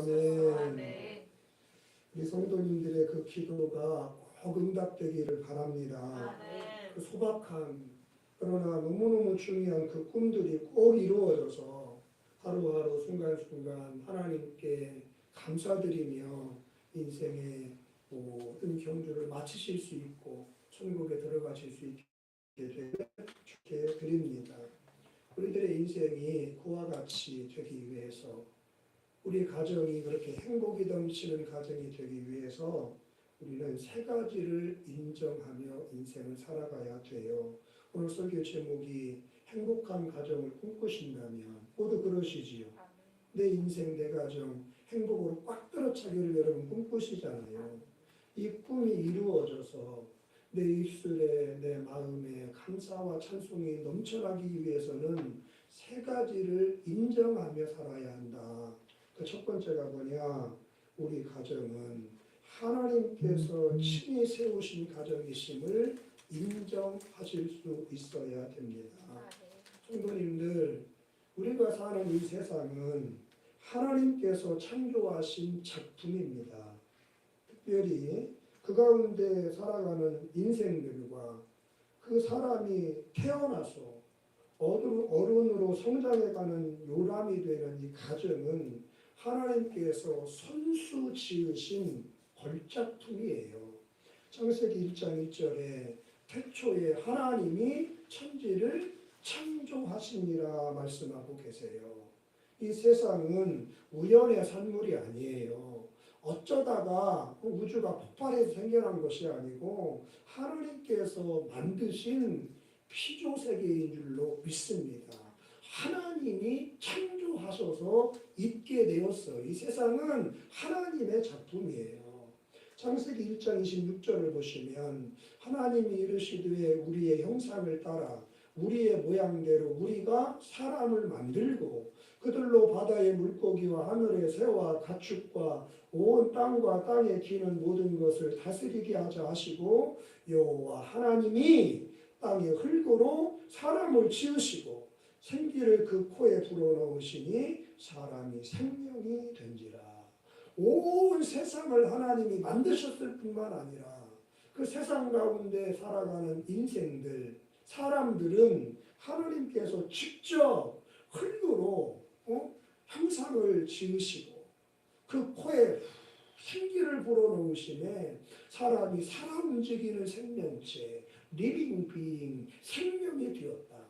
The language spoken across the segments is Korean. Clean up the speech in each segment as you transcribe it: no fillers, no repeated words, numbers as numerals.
아멘. 우리 성도님들의 그 기도가 꼭 응답되기를 바랍니다. 그 소박한 그러나 너무너무 중요한 그 꿈들이 꼭 이루어져서 하루하루 순간순간 하나님께 감사드리며 인생의 모든 경주를 마치실 수 있고 천국에 들어가실 수 있게 되게 드립니다. 우리들의 인생이 그와 같이 되기 위해서 우리 가정이 그렇게 행복이 넘치는 가정이 되기 위해서 우리는 세 가지를 인정하며 인생을 살아가야 돼요. 오늘 설교 제목이 행복한 가정을 꿈꾸신다면 모두 그러시지요. 내 인생, 내 가정 행복으로 꽉 들어차기를 여러분 꿈꾸시잖아요. 이 꿈이 이루어져서 내 입술에 내 마음에 감사와 찬송이 넘쳐나기 위해서는 세 가지를 인정하며 살아야 한다. 그 첫 번째가 뭐냐? 우리 가정은 하나님께서 친히 세우신 가정이심을 인정하실 수 있어야 됩니다. 성도님들, 우리가 사는 이 세상은 하나님께서 창조하신 작품입니다. 특별히 그 가운데 살아가는 인생들과 그 사람이 태어나서 어른으로 성장해가는 요람이 되는 이 가정은 하나님께서 손수 지으신 걸작품이에요. 창세기 1장 1절에 태초에 하나님이 천지를 창조하시니라 말씀하고 계세요. 이 세상은 우연의 산물이 아니에요. 어쩌다가 우주가 폭발해서 생겨난 것이 아니고 하나님께서 만드신 피조세계인 줄로 믿습니다. 하나님이 창조하셔서 있게 되었어요. 이 세상은 하나님의 작품이에요. 창세기 1장 26절을 보시면 하나님이 이르시되 우리의 형상을 따라 우리의 모양대로 우리가 사람을 만들고 그들로 바다의 물고기와 하늘의 새와 가축과 온 땅과 땅에 기는 모든 것을 다스리게 하자 하시고 여호와 하나님이 땅의 흙으로 사람을 지으시고 생기를 그 코에 불어넣으시니 사람이 생명이 된지라. 온 세상을 하나님이 만드셨을 뿐만 아니라 그 세상 가운데 살아가는 인생들, 사람들은 하나님께서 직접 흙으로 형상을 지으시고 그 코에 생기를 불어넣으시네 사람이 살아 움직이는 생명체, 리빙 비잉, 생명이 되었다.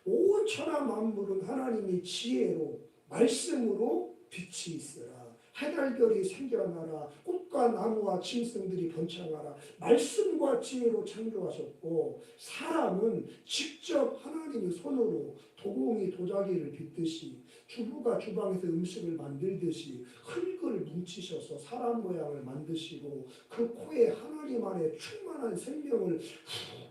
온 천하 만물은 하나님의 지혜로 말씀으로 빛이 있으라. 해달별이 생겨나라. 꽃과 나무와 짐승들이 번창하라. 말씀과 지혜로 창조하셨고 사람은 직접 하나님의 손으로 도공이 도자기를 빚듯이 주부가 주방에서 음식을 만들듯이 흙을 뭉치셔서 사람 모양을 만드시고 그 코에 하나님 안에 충만한 생명을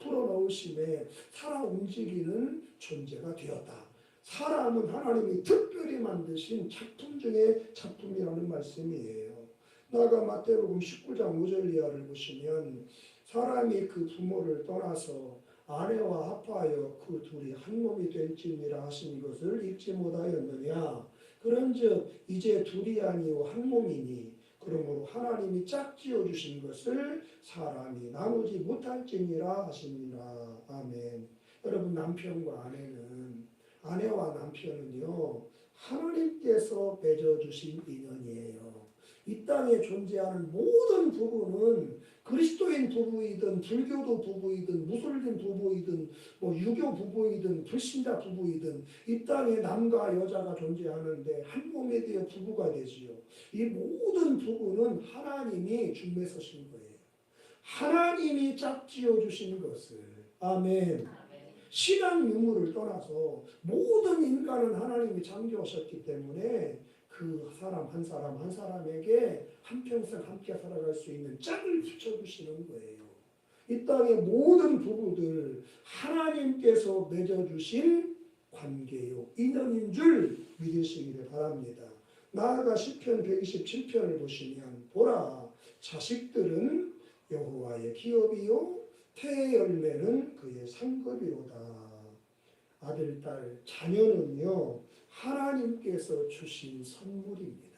불어넣으심에 살아 움직이는 존재가 되었다. 사람은 하나님이 특별히 만드신 작품 중에 작품이라는 말씀이에요. 나아가 마태복음 19장 5절 이하를 보시면 사람이 그 부모를 떠나서 아내와 합하여 그 둘이 한 몸이 될지니라 하신 것을 읽지 못하였느냐. 그런즉 이제 둘이 아니요 한 몸이니 그러므로 하나님이 짝지어 주신 것을 사람이 나누지 못할지니라 하시니라. 아멘. 여러분, 남편과 아내와 남편은요 하나님께서 맺어주신 인연이에요. 이 땅에 존재하는 모든 부부는 그리스도인 부부이든 불교도 부부이든 무슬림 부부이든 유교 부부이든 불신자 부부이든 이 땅에 남과 여자가 존재하는데 한 몸에 되어 부부가 되지요. 이 모든 부부는 하나님이 준비하신 거예요. 하나님이 짝지어 주신 것을. 아멘. 신앙 유무를 떠나서 모든 인간은 하나님이 창조하셨기 때문에 그 사람 한 사람에게 한평생 함께 살아갈 수 있는 짝을 붙여주시는 거예요. 이 땅의 모든 부부들 하나님께서 맺어주신 관계요 인연인 줄 믿으시기를 바랍니다. 나아가 시편 127편을 보시면 보라 자식들은 여호와의 기업이요 태의 열매는 그의 상급이로다. 아들, 딸, 자녀는요 하나님께서 주신 선물입니다.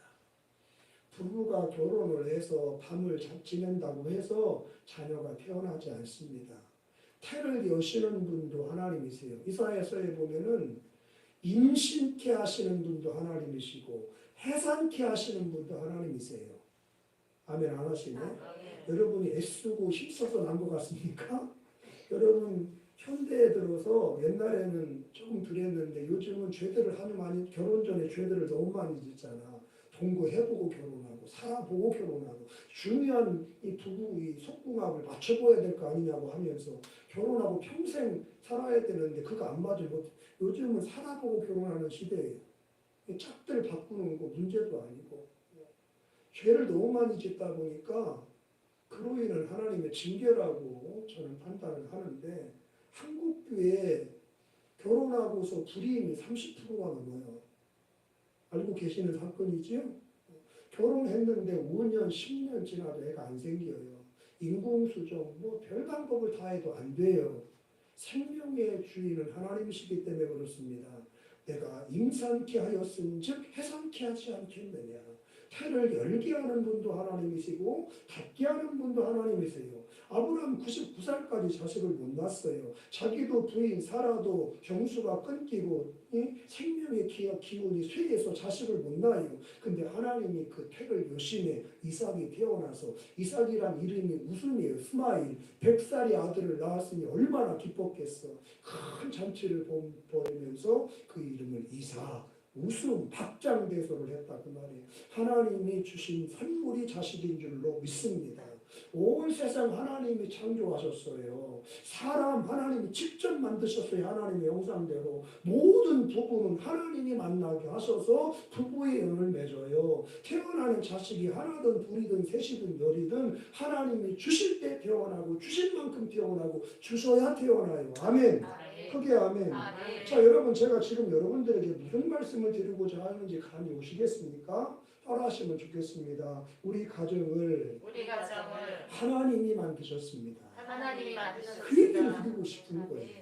부부가 결혼을 해서 밤을 지낸다고 해서 자녀가 태어나지 않습니다. 태를 여시는 분도 하나님이세요. 이사야서에 보면은 임신케 하시는 분도 하나님이시고 해산케 하시는 분도 하나님이세요. 아멘 안 하시네? 여러분이 애쓰고 힘써서 난 것 같습니까? 여러분 현대에 들어서 옛날에는 조금 덜했는데 요즘은 죄들을 하도 많이 결혼 전에 죄들을 너무 많이 짓잖아. 동거해보고 결혼하고 살아보고 결혼하고 중요한 이 부부 이 속궁합을 맞춰봐야 될 거 아니냐고 하면서 결혼하고 평생 살아야 되는데 그거 안 맞으면 요즘은 살아보고 결혼하는 시대예요. 짝들 바꾸는 거 문제도 아니고 죄를 너무 많이 짓다 보니까 그로 인한 하나님의 징계라고 저는 판단을 하는데 한국 교회 결혼하고서 불이임이 30%가 넘어요. 알고 계시는 사건이지요? 결혼했는데 5년, 10년 지나도 애가 안 생겨요. 인공수정, 뭐 별 방법을 다 해도 안 돼요. 생명의 주인은 하나님이시기 때문에 그렇습니다. 내가 임산케 하였은즉 해산케 하지 않겠느냐. 태를 열게 하는 분도 하나님이시고 닫게 하는 분도 하나님이세요. 아브라함 99살까지 자식을 못 낳았어요. 자기도 부인 사라도 경수가 끊기고 생명의 기운이 쇠해서 자식을 못 낳아요. 근데 하나님이 그 태를 여심해 이삭이 태어나서 이삭이란 이름이 웃음이에요. 스마일. 100살의 아들을 낳았으니 얼마나 기뻤겠어. 큰 잔치를 벌이면서 그 이름을 이삭 웃음 박장대소를 했다 그 말이에요. 하나님이 주신 선물이 자식인 줄로 믿습니다. 온 세상 하나님이 창조하셨어요. 사람 하나님이 직접 만드셨어요. 하나님의 형상대로. 모든 부부는 하나님이 만나게 하셔서 부부의 연을 맺어요. 태어나는 자식이 하나든 둘이든 셋이든 열이든 하나님이 주실 때 태어나고 주실 만큼 태어나고 주셔야 태어나요. 아멘. 크게 아멘. 자 여러분 제가 지금 여러분들에게 무슨 말씀을 드리고자 하는지 감이 오시겠습니까? 따라하시면 좋겠습니다. 우리 가정을 하나님이 만드셨습니다. 그 얘기를 드리고 싶은 거예요.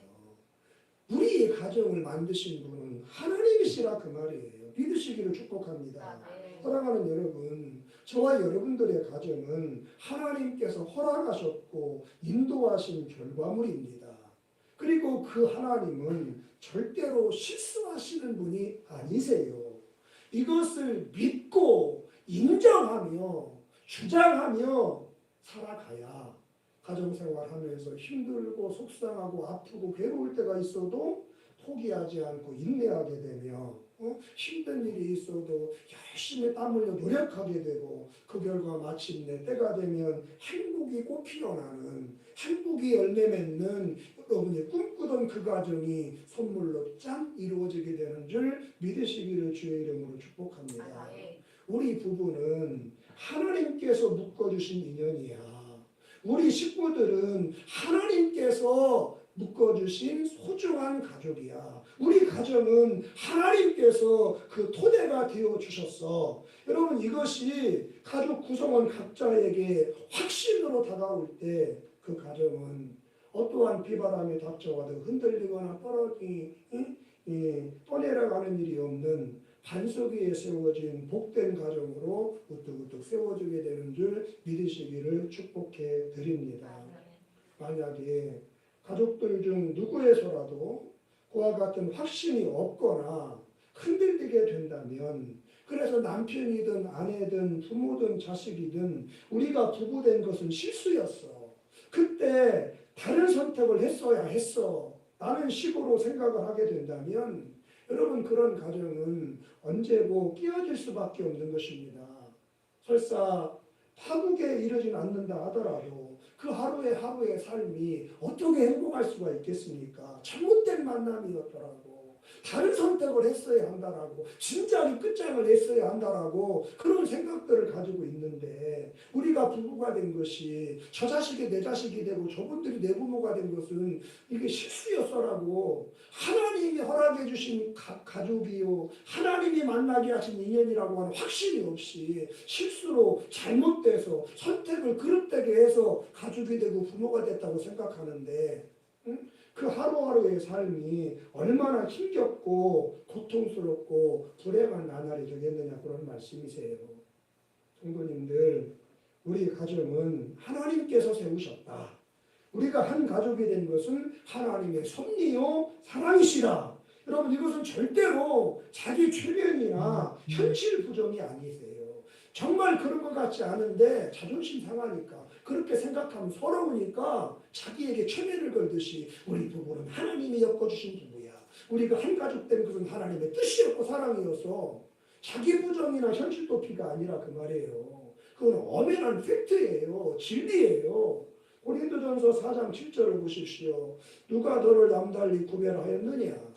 우리의 가정을 만드신 분은 하나님이시라 그 말이에요. 믿으시기를 축복합니다. 사랑하는 여러분, 저와 여러분들의 가정은 하나님께서 허락하셨고 인도하신 결과물입니다. 그리고 그 하나님은 절대로 실수하시는 분이 아니세요. 이것을 믿고 인정하며 주장하며 살아가야 가정생활하면서 힘들고 속상하고 아프고 괴로울 때가 있어도 포기하지 않고 인내하게 되며 힘든 일이 있어도 열심히 땀 흘려 노력하게 되고 그 결과 마침내 때가 되면 행복이 꽃 피어나는 행복이 열매 맺는 여러분이 꿈꾸던 그 가정이 선물로 짠 이루어지게 되는 줄 믿으시기를 주의 이름으로 축복합니다. 우리 부부는 하나님께서 묶어주신 인연이야. 우리 식구들은 하나님께서 묶어주신 소중한 가족이야. 우리 가정은 하나님께서 그 토대가 되어주셨어. 여러분 이것이 가족 구성원 각자에게 확신으로 다가올 때 그 가정은 어떠한 비바람이 닥쳐와도 흔들리거나 떠내려가는 일이 없는 반석 위에 세워진 복된 가정으로 우뚝우뚝 세워지게 되는 줄 믿으시기를 축복해 드립니다. 만약에 가족들 중 누구에서라도 그와 같은 확신이 없거나 흔들리게 된다면 그래서 남편이든 아내든 부모든 자식이든 우리가 부부된 것은 실수였어. 그때 다른 선택을 했어야 했어. 라는 식으로 생각을 하게 된다면 여러분 그런 가정은 언제고 깨어질 수밖에 없는 것입니다. 설사 파국에 이르진 않는다 하더라도 그 하루의 삶이 어떻게 행복할 수가 있겠습니까? 잘못된 만남이었더라고. 다른 선택을 했어야 한다라고 진작에 끝장을 냈어야 한다라고 그런 생각들을 가지고 있는데 우리가 부부가 된 것이 저 자식이 내 자식이 되고 저분들이 내 부모가 된 것은 이게 실수였어라고 하나님이 허락해 주신 가족이요 하나님이 만나게 하신 인연이라고 하는 확신이 없이 실수로 잘못돼서 선택을 그릇되게 해서 가족이 되고 부모가 됐다고 생각하는데 그 하루하루의 삶이 얼마나 힘겹고 고통스럽고 불행한 나날이 되겠느냐 그런 말씀이세요. 성도님들, 우리 가정은 하나님께서 세우셨다. 우리가 한 가족이 된 것은 하나님의 섭리요 사랑이시라. 여러분, 이것은 절대로 자기 최면이나 현실 부정이 아니세요. 정말 그런 것 같지 않은데 자존심 상하니까 그렇게 생각하면 서러우니까 자기에게 최면을 걸듯이 우리 부부는 하나님이 엮어주신 부부야. 우리가 한 가족 된 것은 하나님의 뜻이었고 사랑이어서 자기 부정이나 현실 도피가 아니라 그 말이에요. 그건 엄연한 팩트예요. 진리예요. 고린도전서 4장 7절을 보십시오. 누가 너를 남달리 구별하였느냐?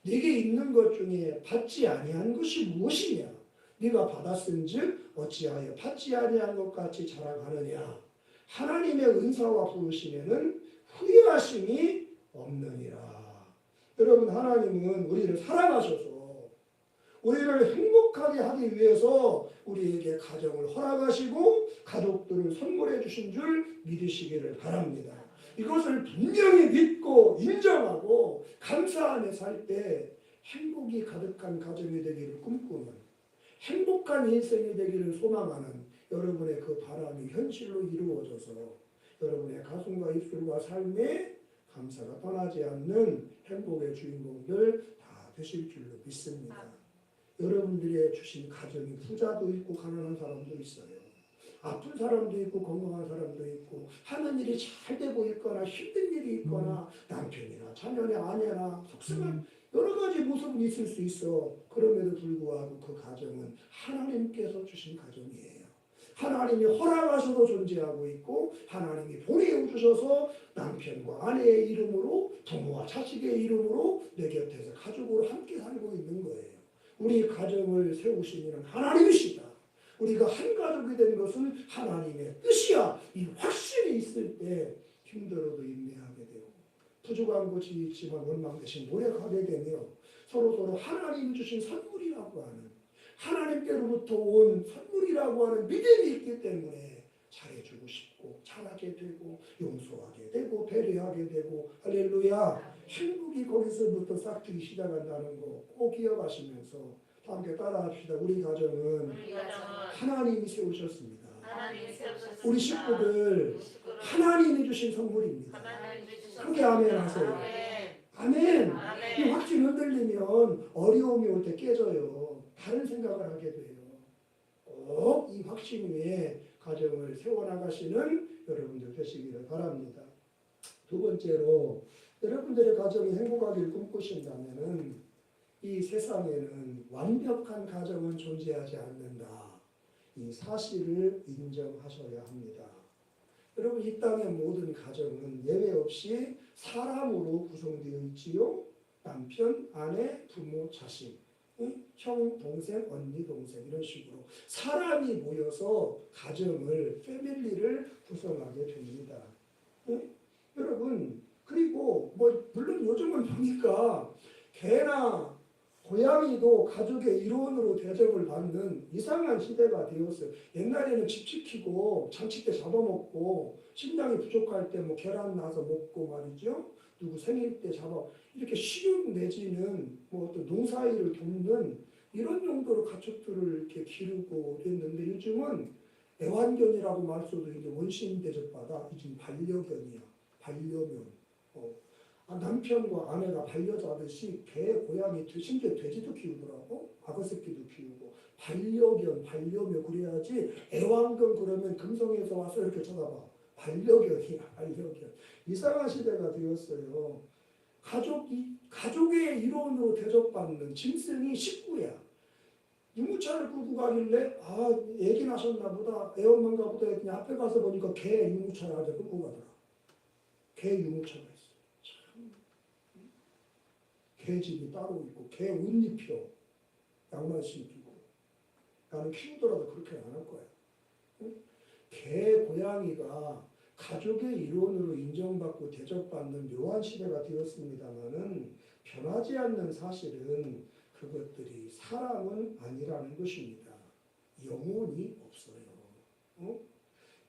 네게 있는 것 중에 받지 아니한 것이 무엇이냐? 네가 받았은즉 어찌하여 받지 아니한 것 같이 자랑하느냐? 하나님의 은사와 부르심에는 후회하심이 없느니라. 여러분, 하나님은 우리를 사랑하셔서 우리를 행복하게 하기 위해서 우리에게 가정을 허락하시고 가족들을 선물해 주신 줄 믿으시기를 바랍니다. 이것을 분명히 믿고 인정하고 감사하며 살 때 행복이 가득한 가정이 되기를 꿈꾸는, 행복한 인생이 되기를 소망하는 여러분의 그 바람이 현실로 이루어져서 여러분의 가슴과 입술과 삶에 감사가 떠나지 않는 행복의 주인공들 다 되실 줄로 믿습니다. 여러분들이 주신 가정이 부자도 있고 가난한 사람도 있어요. 아픈 사람도 있고 건강한 사람도 있고 하는 일이 잘 되고 있거나 힘든 일이 있거나 남편이나 자녀나 아내나 속상한 여러 가지 모습은 있을 수 있어. 그럼에도 불구하고 그 가정은 하나님께서 주신 가정이에요. 하나님이 허락하셔서 존재하고 있고 하나님이 보내주셔서 남편과 아내의 이름으로 부모와 자식의 이름으로 내 곁에서 가족으로 함께 살고 있는 거예요. 우리 가정을 세우신 이는 하나님이시다. 우리가 한 가족이 된 것은 하나님의 뜻이야. 이 확신이 있을 때 힘들어도 인내하게 되고 부족한 것이 있지만 원망 대신 노력하게 되며 서로서로 하나님이 주신 선물이라고 하는 하나님께로부터 온 선물이라고 하는 믿음이 있기 때문에 잘해주고 싶고 잘하게 되고 용서하게 되고 배려하게 되고 할렐루야. 행복이 거기서부터 싹트기 시작한다는 거 꼭 기억하시면서 함께 따라합시다. 우리 가정은 하나님이 세우셨습니다. 우리 식구들 하나님이 주신 선물입니다. 그렇게 아멘 하세요. 아멘. 이 확신 흔들리면 어려움이 올 때 깨져요. 다른 생각을 하게 돼요. 꼭 이 확신 위에 가정을 세워나가시는 여러분들 되시기를 바랍니다. 두 번째로 여러분들의 가정이 행복하기를 꿈꾸신다면 이 세상에는 완벽한 가정은 존재하지 않는다. 이 사실을 인정하셔야 합니다. 여러분, 이 땅의 모든 가정은 예외 없이 사람으로 구성되어 있지요. 남편, 아내, 부모, 자식, 형, 동생, 언니, 동생 이런 식으로 사람이 모여서 가정을, 패밀리를 구성하게 됩니다. 여러분, 그리고 물론 요즘은 보니까 개나 고양이도 가족의 일원으로 대접을 받는 이상한 시대가 되었어요. 옛날에는 집 지키고 잔치 때 잡아먹고 식량이 부족할 때 계란 나서 먹고 말이죠. 누구 생일 때 잡아 이렇게 식육 내지는 어떤 농사일을 돕는 이런 용도로 가축들을 이렇게 기르고 그랬는데 요즘은 애완견이라고 말써도 이제 원신 대접받아. 이제 반려견이야. 반려견. 남편과 아내가 반려자듯이 개, 고양이, 심지어 돼지도 키우더라고. 악어 새끼도 키우고. 반려견, 반려묘 그래야지 애완견 그러면 금성에서 와서 이렇게 쳐다봐. 반려견이야, 반려견. 이상한 시대가 되었어요. 가족의 일원으로 대접받는 짐승이 식구야. 유모차를 끌고 가길래 얘기 나셨나 보다. 애엄마인가 보다 했더니 앞에 가서 보니까 개 유모차를 아주 끌고 가더라. 개 유모차가 있어. 참. 개집이 따로 있고 개 옷 입혀. 양말 신기고. 나는 키우더라도 그렇게 안 할 거야. 응? 개, 고양이가 가족의 일원으로 인정받고 대접받는 묘한 시대가 되었습니다마는 변하지 않는 사실은 그것들이 사람은 아니라는 것입니다. 영혼이 없어요.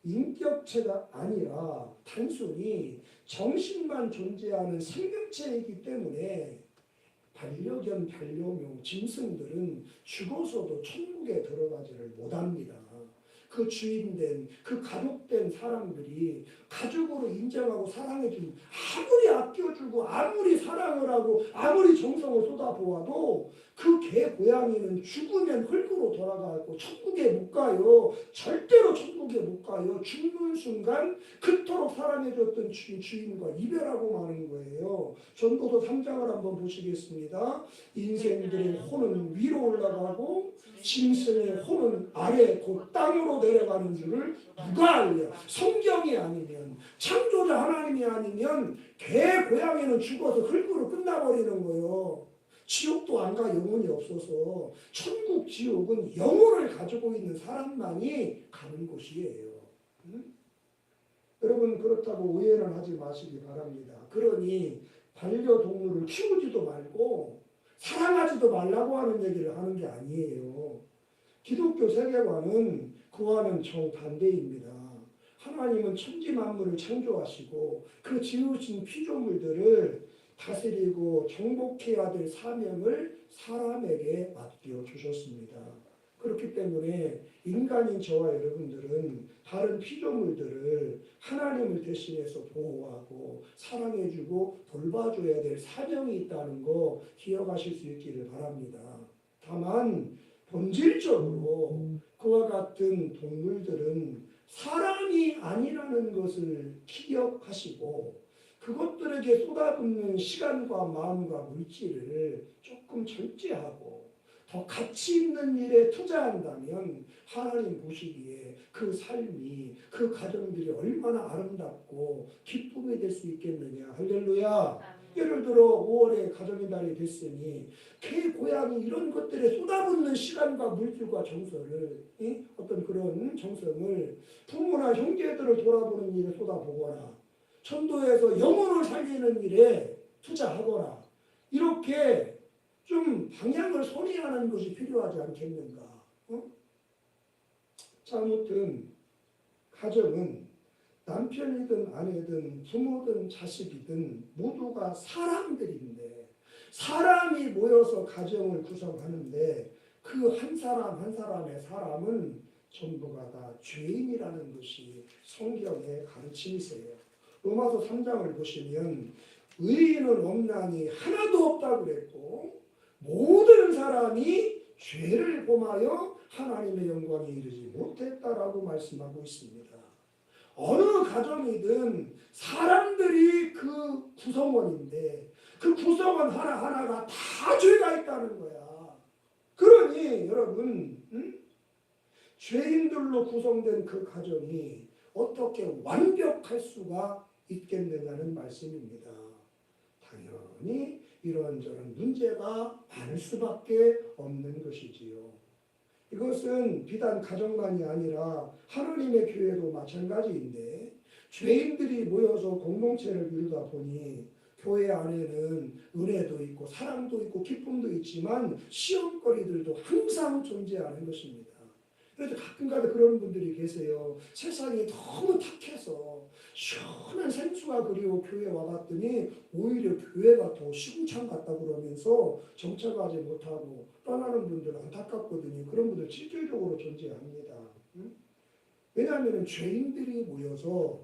인격체가 아니라 단순히 정신만 존재하는 생명체이기 때문에 반려견, 반려묘, 짐승들은 죽어서도 천국에 들어가지를 못합니다. 그 주인된 그 가족된 사람들이 가족으로 인정하고 사랑해주면 아무리 아껴주고 아무리 사랑을 하고 아무리 정성을 쏟아보아도 그 개 고양이는 죽으면 흙으로 돌아가고 천국에 못 가요. 절대로 천국에 못 가요. 죽는 순간 그토록 사랑해줬던 주인과 이별하고 마는 거예요. 전도서 3장을 한번 보시겠습니다. 인생들의 혼은 위로 올라가고 짐승의 혼은 아래 곧 땅으로 내려가는 줄을 누가 알려? 성경이 아니면 창조자 하나님이 아니면 개 고양이는 죽어서 흙으로 끝나버리는 거예요. 지옥도 안 가 영혼이 없어서 천국 지옥은 영혼을 가지고 있는 사람만이 가는 곳이에요. 여러분 그렇다고 오해는 하지 마시기 바랍니다. 그러니 반려동물을 키우지도 말고 사랑하지도 말라고 하는 얘기를 하는 게 아니에요. 기독교 세계관은 그와는 정반대입니다. 하나님은 천지 만물을 창조하시고 그 지으신 피조물들을 다스리고 정복해야 될 사명을 사람에게 맡겨 주셨습니다. 그렇기 때문에 인간인 저와 여러분들은 다른 피조물들을 하나님을 대신해서 보호하고 사랑해주고 돌봐줘야 될 사명이 있다는 거 기억하실 수 있기를 바랍니다. 다만 본질적으로 그와 같은 동물들은 사람이 아니라는 것을 기억하시고 그것들에게 쏟아붓는 시간과 마음과 물질을 조금 절제하고 더 가치 있는 일에 투자한다면 하나님 보시기에 그 삶이 그 가정들이 얼마나 아름답고 기쁨이 될 수 있겠느냐. 할렐루야. 예를 들어 5월에 가정의 달이 됐으니 개, 고양이 이런 것들에 쏟아붓는 시간과 물질과 정서를 어떤 그런 정성을 부모나 형제들을 돌아보는 일에 쏟아보거나 천도에서 영혼을 살리는 일에 투자하거나 이렇게 좀 방향을 선회하는 것이 필요하지 않겠는가. 자, 아무튼 가정은 남편이든 아내든 부모든 자식이든 모두가 사람들인데 사람이 모여서 가정을 구성하는데 그 한 사람 한 사람의 사람은 전부가 다 죄인이라는 것이 성경의 가르침이세요. 로마서 3장을 보시면 의인은 없나니 하나도 없다고 그랬고 모든 사람이 죄를 범하여 하나님의 영광에 이르지 못했다라고 말씀하고 있습니다. 어느 가정이든 사람들이 그 구성원인데 그 구성원 하나하나가 다 죄가 있다는 거야. 그러니 여러분 죄인들로 구성된 그 가정이 어떻게 완벽할 수가 있겠느냐는 말씀입니다. 당연히 이런저런 문제가 많을 수밖에 없는 것이지요. 이것은 비단 가정만이 아니라 하나님의 교회도 마찬가지인데 죄인들이 모여서 공동체를 이루다 보니 교회 안에는 은혜도 있고 사랑도 있고 기쁨도 있지만 시험거리들도 항상 존재하는 것입니다. 그래서 가끔가다 그런 분들이 계세요. 세상이 너무 탁해서 시원한 생수가 그리워 교회 와봤더니 오히려 교회가 더 시궁창 같다 그러면서 정착하지 못하고 떠나는 분들은 안타깝거든요. 그런 분들 실질적으로 존재합니다. 왜냐하면 죄인들이 모여서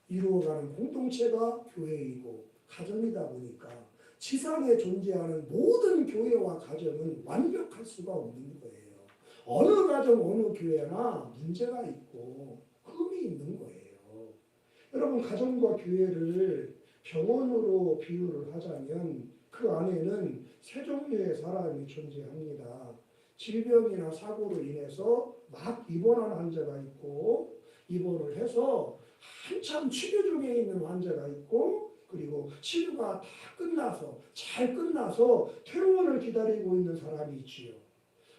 이루어가는 공동체가 교회이고 가정이다 보니까 지상에 존재하는 모든 교회와 가정은 완벽할 수가 없는 거예요. 어느 가정 어느 교회나 문제가 있고 흠이 있는 거예요. 여러분 가정과 교회를 병원으로 비유를 하자면 그 안에는 세 종류의 사람이 존재합니다. 질병이나 사고로 인해서 막 입원한 환자가 있고 입원을 해서 한참 치료 중에 있는 환자가 있고 그리고 치료가 다 끝나서 잘 끝나서 퇴원을 기다리고 있는 사람이 있지요.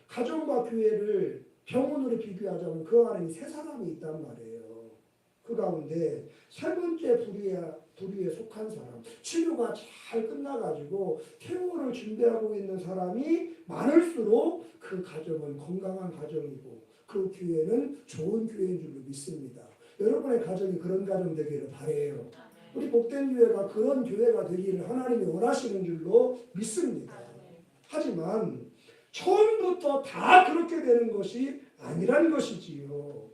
가정과 교회를 병원으로 비교하자면 그 안에 세 사람이 있단 말이에요. 그 가운데 세 번째 부류에 속한 사람, 치료가 잘 끝나가지고 퇴원을 준비하고 있는 사람이 많을수록 그 가정은 건강한 가정이고 그 교회는 좋은 교회인 줄로 믿습니다. 여러분의 가정이 그런 가정 되기를 바라요. 우리 복된 교회가 그런 교회가 되기를 하나님이 원하시는 줄로 믿습니다. 하지만 처음부터 다 그렇게 되는 것이 아니란 것이지요.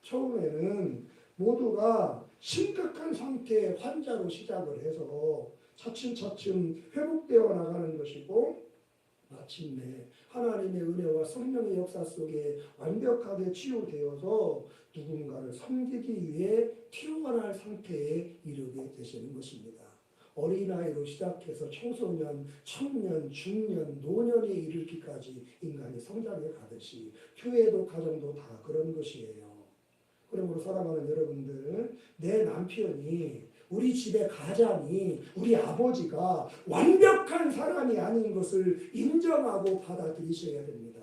처음에는 모두가 심각한 상태의 환자로 시작을 해서 차츰차츰 회복되어 나가는 것이고 마침내 하나님의 은혜와 성령의 역사 속에 완벽하게 치유되어서 누군가를 섬기기 위해 태어날 상태에 이르게 되시는 것입니다. 어린아이로 시작해서 청소년, 청년, 중년, 노년에 이르기까지 인간이 성장해 가듯이 교회도 가정도 다 그런 것이에요. 그러므로 사랑하는 여러분들, 내 남편이 우리 집의 가장이 우리 아버지가 완벽한 사람이 아닌 것을 인정하고 받아들이셔야 됩니다.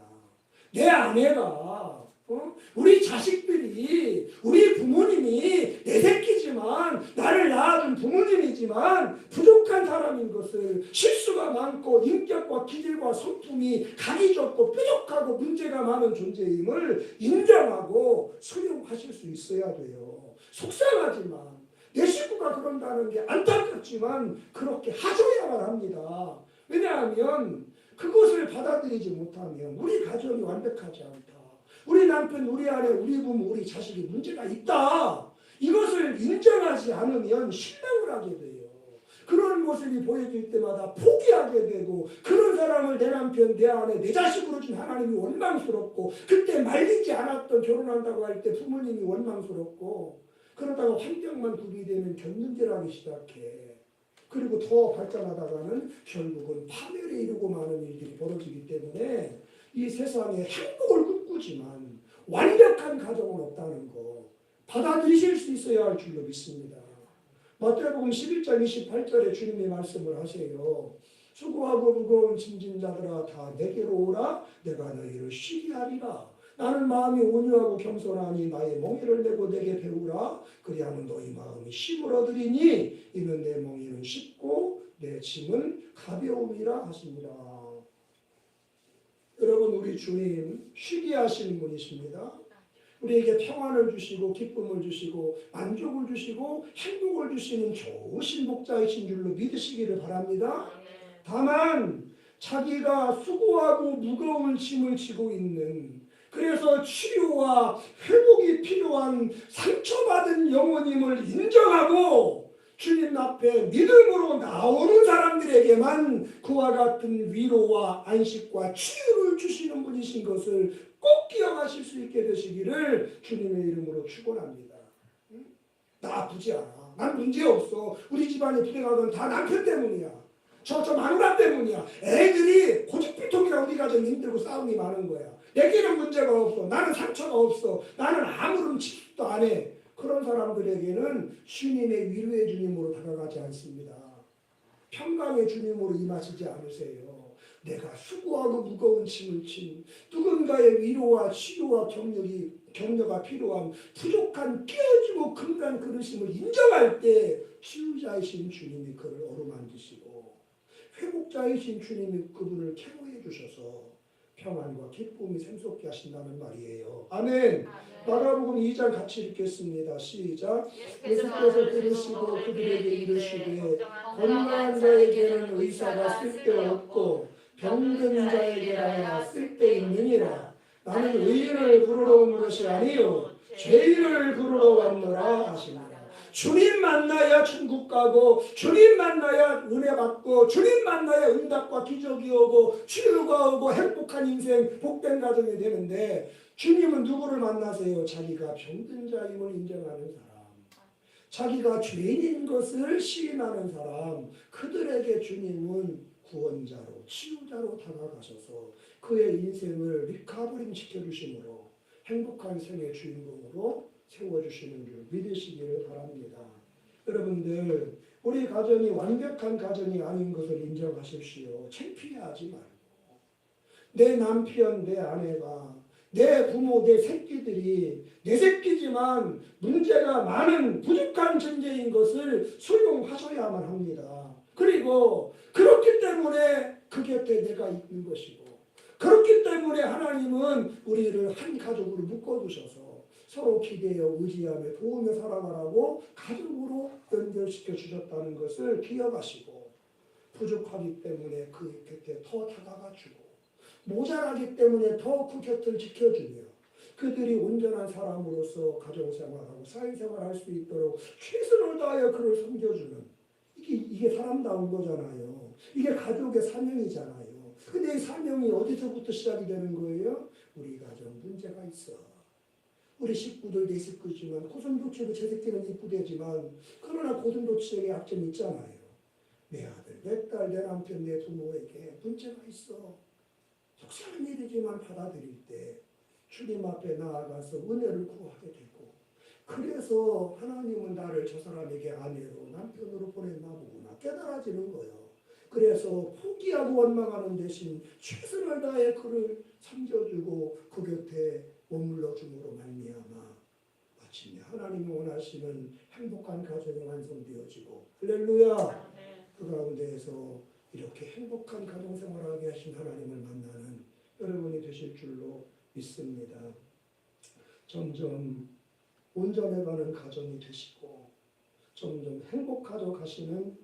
내 아내가 우리 자식들이 우리 부모님이 내 새끼지만 나를 낳아준 부모님이지만 부족한 사람인 것을 실수가 많고 인격과 기질과 성품이 각이 좁고 뾰족하고 문제가 많은 존재임을 인정하고 수용하실 수 있어야 돼요. 속상하지만 내 식구가 그런다는 게 안타깝지만 그렇게 하셔야만 합니다. 왜냐하면 그것을 받아들이지 못하면 우리 가정이 완벽하지 않다. 우리 남편, 우리 아내, 우리 부모, 우리 자식이 문제가 있다. 이것을 인정하지 않으면 실망을 하게 돼요. 그런 모습이 보여질 때마다 포기하게 되고 그런 사람을 내 남편, 내 아내, 내 자식으로 준 하나님이 원망스럽고 그때 말리지 않았던 결혼한다고 할 때 부모님이 원망스럽고 그러다가 환경만 구비되면 견눈질하기 시작해. 그리고 더 발전하다가는 결국은 파멸에 이르고 마는 일들이 벌어지기 때문에 이 세상에 행복을 꿈꾸지만 완벽한 가정은 없다는 거 받아들이실 수 있어야 할 줄로 믿습니다. 마태복음 11장 28절에 주님이 말씀을 하세요. 수고하고 무거운 짐진 자들아 다 내게로 오라 내가 너희를 쉬게 하리라. 나는 마음이 온유하고 겸손하니 나의 멍에를 메고 내게 배우라. 그리하면 너희 마음이 쉼을 얻으리니 이는 내 멍에는 쉽고 내 짐은 가벼움이라 하십니다. 여러분 우리 주님 쉬게 하시는 분이십니다. 우리에게 평안을 주시고 기쁨을 주시고 만족을 주시고 행복을 주시는 좋으신 목자이신 줄로 믿으시기를 바랍니다. 다만 자기가 수고하고 무거운 짐을 지고 있는 그래서 치료와 회복이 필요한 상처받은 영혼임을 인정하고 주님 앞에 믿음으로 나오는 사람들에게만 그와 같은 위로와 안식과 치유를 주시는 분이신 것을 꼭 기억하실 수 있게 되시기를 주님의 이름으로 축원합니다. 나 아프지 않아. 난 문제 없어. 우리 집안이 불행하건 다 남편 때문이야. 저 마누라 때문이야. 애들이 고집불통이라 우리 가정 힘들고 싸움이 많은 거야. 내게는 문제가 없어. 나는 상처가 없어. 나는 아무런 짓도 안 해. 그런 사람들에게는 주님의 위로의 주님으로 다가가지 않습니다. 평강의 주님으로 임하시지 않으세요. 내가 수고하고 무거운 짐을 진 누군가의 위로와 치료와 격려가 필요한 부족한 깨어지고 금간 그릇임을 인정할 때 치유자이신 주님이 그를 어루만지시고 회복자이신 주님이 그분을 케어해 주셔서 평안과 기쁨이 샘솟게 하신다는 말이에요. 아멘. 마가복음 2장 같이 읽겠습니다. 시작. 예수께서 들으시고 그들에게 이르시되 건강한 자에게는 의사가 쓸데없고 병든 자에게나 쓸데있느니라. 나는 의인을 부르러 온 것이 아니요 죄인을 부르러 왔노라 하시니라. 주님 만나야 천국 가고 주님 만나야 은혜 받고 주님 만나야 응답과 기적이 오고 치유가 오고 행복한 인생 복된 가정이 되는데 주님은 누구를 만나세요? 자기가 병든 자임을 인정하는 사람, 자기가 죄인인 것을 시인하는 사람, 그들에게 주님은 구원자로 치유자로 다가가셔서 그의 인생을 리카버링 시켜주심으로 행복한 생의 주인공으로 세워주시는 줄 믿으시기를 바랍니다. 여러분들 우리 가정이 완벽한 가정이 아닌 것을 인정하십시오. 창피해하지 말고 내 남편, 내 아내가 내 부모, 내 새끼들이 내 새끼지만 문제가 많은 부족한 존재인 것을 수용하셔야만 합니다. 그리고 그렇기 때문에 그 곁에 내가 있는 것이고 그렇기 때문에 하나님은 우리를 한 가족으로 묶어두셔서 서로 기대어 의지하며 도우며 살아가라고 가족으로 연결시켜 주셨다는 것을 기억하시고 부족하기 때문에 그 곁에 더 다가가주고 모자라기 때문에 더 그 곁을 지켜주며 그들이 온전한 사람으로서 가정생활하고 사회생활할 수 있도록 최선을 다하여 그를 섬겨주는 이게 사람다운 거잖아요. 이게 가족의 사명이잖아요. 근데 이 사명이 어디서부터 시작이 되는 거예요? 우리 가정 문제가 있어. 우리 식구들 내 식구지만 고슴도치도 제 새끼는 이쁘대지만 그러나 고슴도치에게 약점이 있잖아요. 내 아들, 내 딸, 내 남편, 내 부모에게 문제가 있어. 속상한 일이지만 받아들일 때 주님 앞에 나아가서 은혜를 구하게 되고 그래서 하나님은 나를 저 사람에게 아내로 남편으로 보냈나 보구나 깨달아지는 거예요. 그래서 포기하고 원망하는 대신 최선을 다해 그를 섬겨주고 그 곁에 머물러 줌으로 말미암아 마침내 하나님이 원하시는 행복한 가정이 완성되어지고 할렐루야. 그 가운데에서 이렇게 행복한 가정생활하게 하신 하나님을 만나는 여러분이 되실 줄로 믿습니다. 점점 온전해가는 가정이 되시고 점점 행복하게 가시는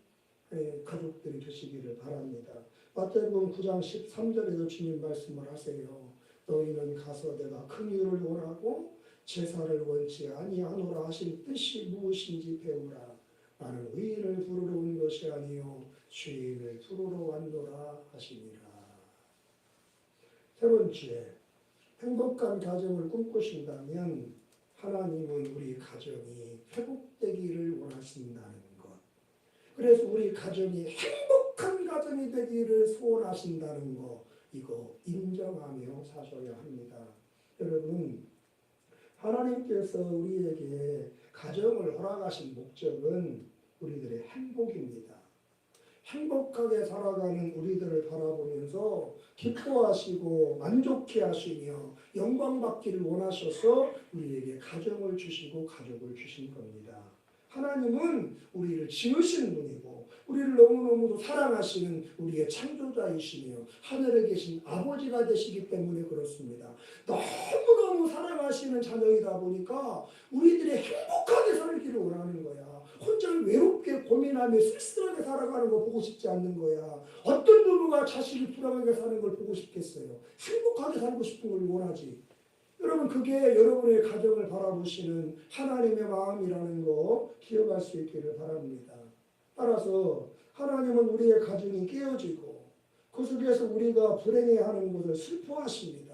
가족들이 되시기를 바랍니다. 마태복음 9장 13절에도 주님 말씀을 하세요. 너희는 가서 내가 긍휼을 원하고 제사를 원치 아니하노라 하신 뜻이 무엇인지 배우라. 나는 의인을 부르러 온 것이 아니요 죄인을 부르러 왔노라 하시니라. 세 번째, 행복한 가정을 꿈꾸신다면 하나님은 우리 가정이 회복되기를 원하신다는 것. 그래서 우리 가정이 행복한 가정이 되기를 소원하신다는 것, 이거 인정하며 사셔야 합니다. 여러분, 하나님께서 우리에게 가정을 허락하신 목적은 우리들의 행복입니다. 행복하게 살아가는 우리들을 바라보면서 기뻐하시고 만족해 하시며 영광받기를 원하셔서 우리에게 가정을 주시고 가족을 주신 겁니다. 하나님은 우리를 지으신 분이고 우리를 너무너무도 사랑하시는 우리의 창조자이시며 하늘에 계신 아버지가 되시기 때문에 그렇습니다. 너무너무 사랑하시는 자녀이다 보니까 우리들이 행복하게 살기를 원하는 거야. 혼자 외롭게 고민하며 쓸쓸하게 살아가는 거 보고 싶지 않는 거야. 어떤 부부가 자식이 불안하게 사는 걸 보고 싶겠어요. 행복하게 살고 싶은 걸 원하지. 여러분 그게 여러분의 가정을 바라보시는 하나님의 마음이라는 거 기억할 수 있기를 바랍니다. 따라서 하나님은 우리의 가정이 깨어지고 그 속에서 우리가 불행해하는 것을 슬퍼하십니다.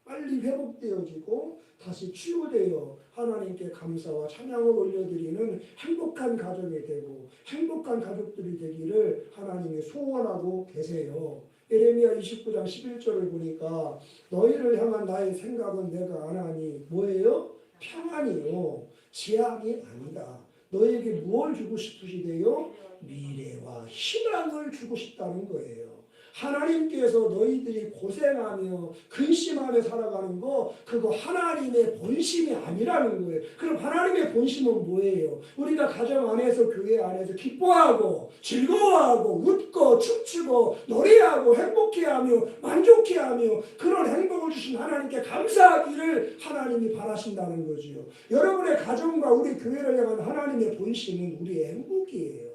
빨리 회복되어지고 다시 치유되어 하나님께 감사와 찬양을 올려드리는 행복한 가정이 되고 행복한 가족들이 되기를 하나님이 소원하고 계세요. 예레미야 29장 11절을 보니까 너희를 향한 나의 생각은 내가 아나니 뭐예요? 평안이요 재앙이 아니다. 너에게 무엇을 주고 싶으시대요? 미래와 희망을 주고 싶다는 거예요. 하나님께서 너희들이 고생하며 근심하며 살아가는 거 그거 하나님의 본심이 아니라는 거예요. 그럼 하나님의 본심은 뭐예요? 우리가 가정 안에서 교회 안에서 기뻐하고 즐거워하고 웃고 춤추고 노래하고 행복해하며 만족해하며 그런 행복을 주신 하나님께 감사하기를 하나님이 바라신다는 거지요. 여러분의 가정과 우리 교회를 향한 하나님의 본심은 우리의 행복이에요.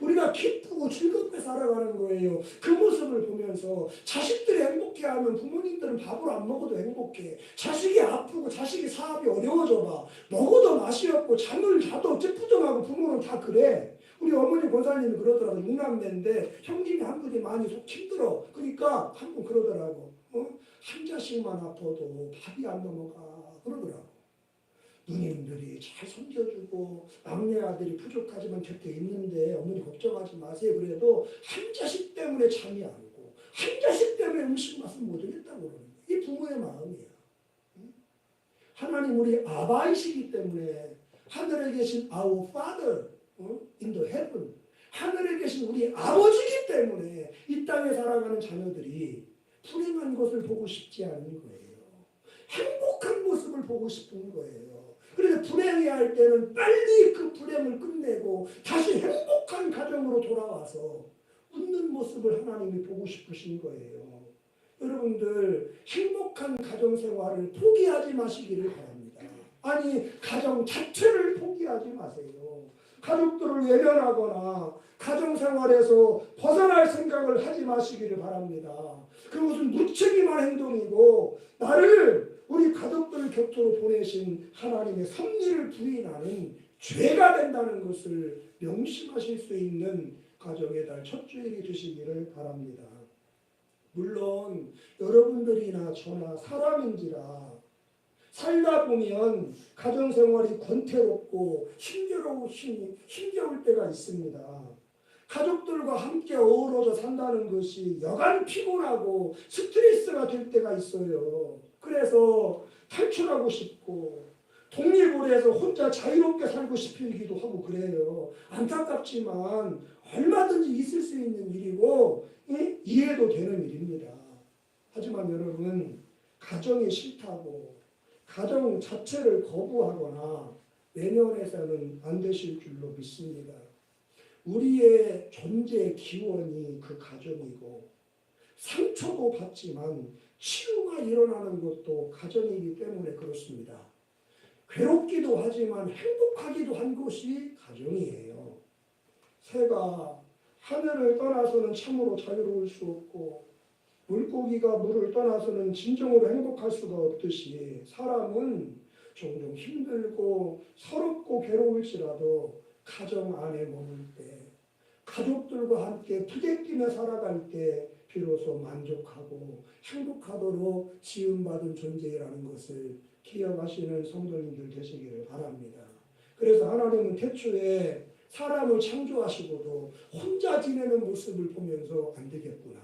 우리가 기쁘고 즐겁게 살아가는 거예요. 그 모습을 보면서 자식들이 행복해하면 부모님들은 밥을 안 먹어도 행복해. 자식이 아프고 자식이 사업이 어려워져 봐. 먹어도 맛이 없고 잠을 자도 찌푸정하고 부모는 다 그래. 우리 어머니 권사님이 그러더라고. 6남매인데 형님이 한 분이 많이 속 힘들어. 그러니까 한 분 그러더라고. 한 자식만 아파도 밥이 안 넘어가 그러더라고. 누님들이 잘 섬겨주고 막내 아들이 부족하지만 곁에 있는데 어머니 걱정하지 마세요. 그래도 한 자식 때문에 잠이 안 오고 한 자식 때문에 음식 맛을 못 하겠다고 그러는 거예요. 이 부모의 마음이야. 하나님 우리 아바이시기 때문에 하늘에 계신 Our Father in the heaven 하늘에 계신 우리 아버지이기 때문에 이 땅에 살아가는 자녀들이 불행한 것을 보고 싶지 않은 거예요. 행복한 모습을 보고 싶은 거예요. 그래서 불행해할 때는 빨리 그 불행을 끝내고 다시 행복한 가정으로 돌아와서 웃는 모습을 하나님이 보고 싶으신 거예요. 여러분들 행복한 가정생활을 포기하지 마시기를 바랍니다. 아니 가정 자체를 포기하지 마세요. 가족들을 외면하거나 가정생활에서 벗어날 생각을 하지 마시기를 바랍니다. 그것은 무책임한 행동이고 나를 우리 가족들 곁으로 보내신 하나님의 섭리를 부인하는 죄가 된다는 것을 명심하실 수 있는 가정의 달 첫 주일이 되시기를 바랍니다. 물론 여러분들이나 저나 사람인지라 살다 보면 가정생활이 권태롭고 힘겨울 때가 있습니다. 가족들과 함께 어우러져 산다는 것이 여간 피곤하고 스트레스가 될 때가 있어요. 그래서 탈출하고 싶고 독립을 해서 혼자 자유롭게 살고 싶기도 하고 그래요. 안타깝지만 얼마든지 있을 수 있는 일이고 이해도 되는 일입니다. 하지만 여러분, 가정이 싫다고 가정 자체를 거부하거나 외면해서는 안 되실 줄로 믿습니다. 우리의 존재의 기원이 그 가정이고 상처도 받지만 치유가 일어나는 것도 가정이기 때문에 그렇습니다. 괴롭기도 하지만 행복하기도 한 곳이 가정이에요. 새가 하늘을 떠나서는 참으로 자유로울 수 없고 물고기가 물을 떠나서는 진정으로 행복할 수가 없듯이 사람은 종종 힘들고 서럽고 괴로울지라도 가정 안에 머물 때 가족들과 함께 부대끼며 살아갈 때 비로소 만족하고 행복하도록 지음받은 존재라는 것을 기억하시는 성도님들 되시기를 바랍니다. 그래서 하나님은 태초에 사람을 창조하시고도 혼자 지내는 모습을 보면서 안 되겠구나.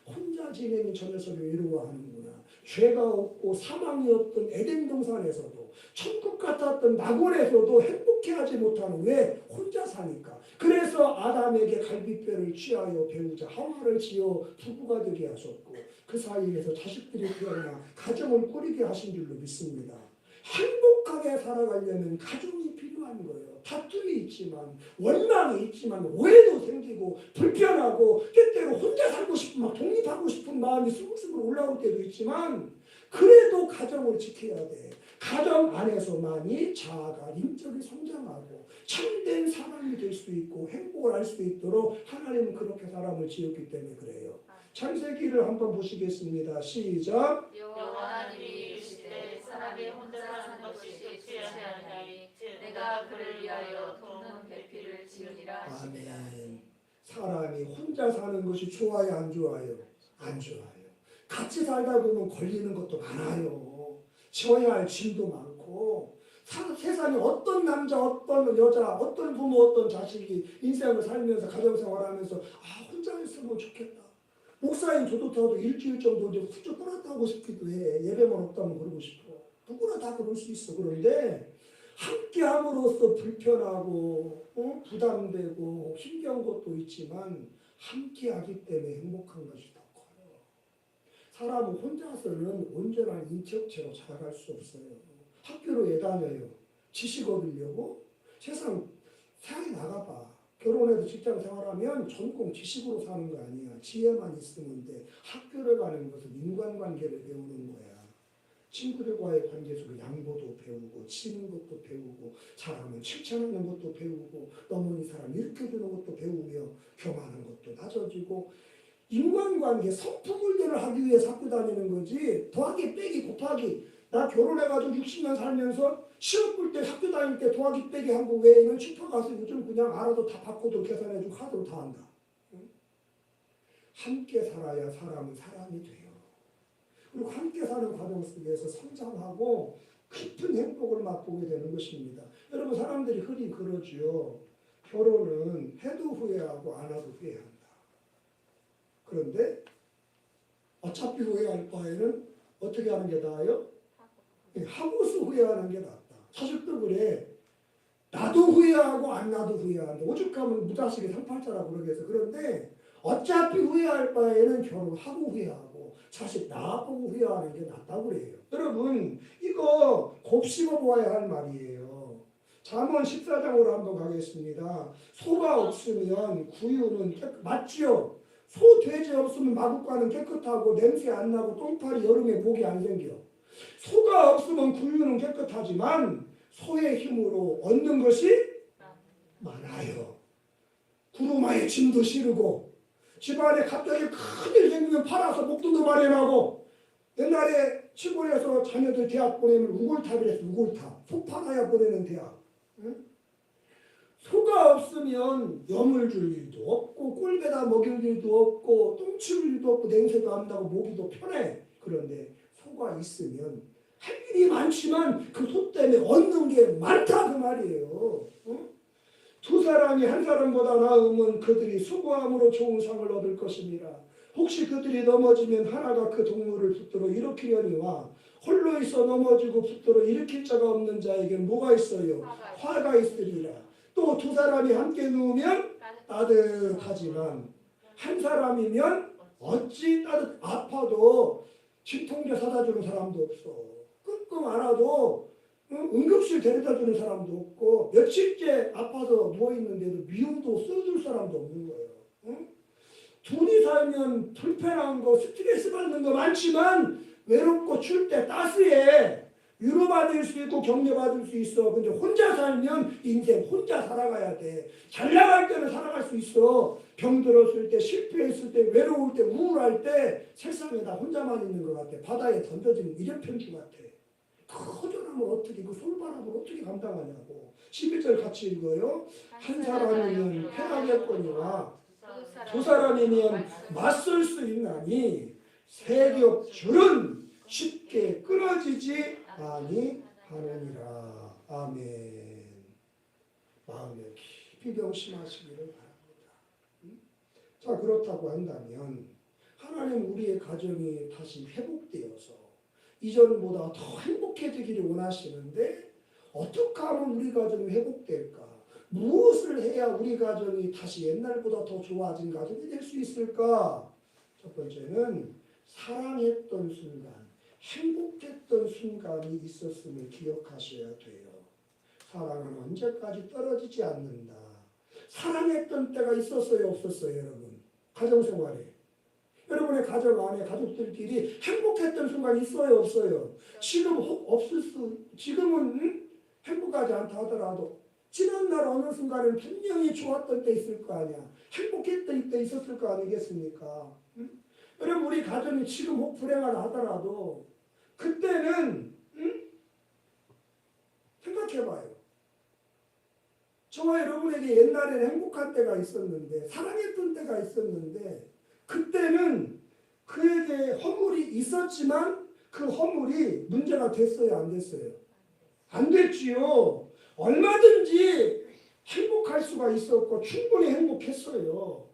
혼자 지내니 저 녀석을 이루어하는구나. 죄가 없고 사망이 없던 에덴 동산에서도 천국 같았던 낙원에서도 행복해하지 못하는 왜? 혼자 사니까. 그래서 아담에게 갈비뼈를 취하여 배우자 하와를 지어 부부가 되게 하셨고 그 사이에서 자식들이 태어나 가정을 꾸리게 하신 줄로 믿습니다. 행복하게 살아가려면 가정이 필요한 거예요. 다툼이 있지만 원망이 있지만 오해도 생기고 불편하고 때때로 혼자 살고 싶은 막 독립하고 싶은 마음이 스물스물 올라올 때도 있지만 그래도 가정을 지켜야 돼. 가정 안에서만이 자아가 인적이 성장하고 참된 사람이 될 수 있고 행복을 할 수 있도록 하나님은 그렇게 사람을 지었기 때문에 그래요. 창세기를 한번 보시겠습니다. 시작. 여호와 하나님이 이르시되 사람이 혼자 사는 것이 좋지 아니하니 내가 그를 위하여 돕는 배필을 지으리라 하시니라. 아멘. 사람이 혼자 사는 것이 좋아요, 안 좋아요? 안 좋아요. 같이 살다 보면 걸리는 것도 많아요. 지어야 할 짐도 많고 세상에 어떤 남자, 어떤 여자, 어떤 부모, 어떤 자식이 인생을 살면서 가정생활하면서 혼자 있으면 좋겠다. 목사님 저도 일주일 정도 이제 훌쩍 떠났다 고 싶기도 해. 예배만 없다면 그러고 싶어. 누구나 다 그럴 수 있어. 그런데 함께 함으로써 불편하고 부담되고 힘겨운 것도 있지만 함께 하기 때문에 행복한 것이 더 커요. 사람은 혼자서는 온전한 인격체로 자라갈 수 없어요. 학교로 애 다녀요. 지식 얻으려고 세상에 나가봐. 결혼해서 직장 생활하면 전공 지식으로 사는 거 아니야. 지혜만 있으면 돼. 학교를 가는 것은 인간관계를 배우는 거야. 친구들과의 관계 속에 양보도 배우고 치는 것도 배우고 잘하면 칭찬하는 것도 배우고 넘어진 사람 일으켜주는 것도 배우며 경하는 것도 낮아지고 인간관계 성품을대로 하기 위해서 학교 다니는 거지. 더하기 빼기 곱하기. 나 결혼해가지고 60년 살면서 시험 볼 때 학교 다닐 때 더하기 빼기 한 거 외에는 슈퍼 가서 요즘 그냥 알아도 다 바꿔도 계산해주고 카드로 다 한다. 함께 살아야 사람은 사람이 돼요. 그리고 함께 사는 과정 속에서 성장하고 깊은 행복을 맛보게 되는 것입니다. 여러분 사람들이 흔히 그러지요. 결혼은 해도 후회하고 안 해도 후회한다. 그런데 어차피 후회할 바에는 어떻게 하는 게 나아요? 하고서 후회하는 게 낫다. 사실도 그래. 나도 후회하고 안 나도 후회한다. 오죽하면 무자식이 상팔자라고 그러겠어. 그런데 어차피 후회할 바에는 결혼하고 후회하고 자식 낳아보고 후회하는 게 낫다고 그래요. 여러분 이거 곱씹어 보아야 할 말이에요. 잠언 14장으로 한번 가겠습니다. 소가 없으면 구유는 맞지요? 소, 돼지 없으면 마구간은 깨끗하고 냄새 안 나고 똥파리 여름에 목이 안 생겨. 소가 없으면 구유는 깨끗하지만 소의 힘으로 얻는 것이 많아요. 구루마에 짐도 실고 집안에 갑자기 큰일 생기면 팔아서 목돈도 마련하고 옛날에 시골에서 자녀들 대학 보내면 우골탑이랬어. 우골탑. 소 팔아야 보내는 대학. 응? 소가 없으면 염을 줄 일도 없고 꼴배다 먹일 일도 없고 똥 치울 일도 없고 냄새도 안 나고 모기도 편해. 그런데 소가 있으면 할 일이 많지만 그 소 때문에 얻는 게 많다 그 말이에요. 응? 두 사람이 한 사람보다 나으면 그들이 수고함으로 좋은 상을 얻을 것입니다. 혹시 그들이 넘어지면 하나가 그 동물을 붙들어 일으키려니와 홀로 있어 넘어지고 붙들어 일으킬 자가 없는 자에게는 뭐가 있어요? 화가 있으리라. 또 두 사람이 함께 누우면 따뜻하지만 한 사람이면 어찌 아파도 진통제 사다 주는 사람도 없어. 끙끙 앓아도 응급실 데려다 주는 사람도 없고 며칠째 아파서 누워있는데도 미움도 써줄 사람도 없는 거예요. 응? 둘이 살면 불편한 거 스트레스 받는 거 많지만 외롭고 추울 때 따스해. 위로받을 수 있고 격려받을 수 있어. 근데 혼자 살면 인생 혼자 살아가야 돼. 잘 나갈 때는 살아갈 수 있어. 병 들었을 때, 실패했을 때, 외로울 때, 우울할 때 세상에 나 혼자만 있는 것 같아. 바다에 던져지는 일회편주 같아. 그 허전함을 어떻게, 그 솔바람을 어떻게 감당하냐고. 11절 같이 읽어요. 한 사람이면 패하겠거니와 두 사람이면 맞설 수 있나니 세력줄은 쉽게 끊어지지 아니하느니라. 아멘. 마음에 깊이 명심하시기를 바랍니다. 자, 그렇다고 한다면 하나님 우리의 가정이 다시 회복되어서 이전보다 더 행복해지기를 원하시는데 어떻게 하면 우리 가정이 회복될까? 무엇을 해야 우리 가정이 다시 옛날보다 더 좋아진 가정이 될 수 있을까? 첫 번째는 사랑했던 순간, 행복했던 순간이 있었음을 기억하셔야 돼요. 사랑은 언제까지 떨어지지 않는다. 사랑했던 때가 있었어요, 없었어요, 여러분? 가정생활에. 여러분의 가정 안에 가족들끼리 행복했던 순간 있어요, 없어요? 지금은 행복하지 않다 하더라도 지난날 어느 순간은 분명히 좋았던 때 있을 거 아니야. 행복했던 때 있었을 거 아니겠습니까? 응? 여러분 우리 가정이 지금 불행하다 하더라도 그때는 생각해봐요. 저와 여러분에게 옛날에는 행복한 때가 있었는데 사랑했던 때가 있었는데 그때는 그에게 허물이 있었지만 그 허물이 문제가 됐어요, 안 됐어요? 안 됐지요. 얼마든지 행복할 수가 있었고 충분히 행복했어요.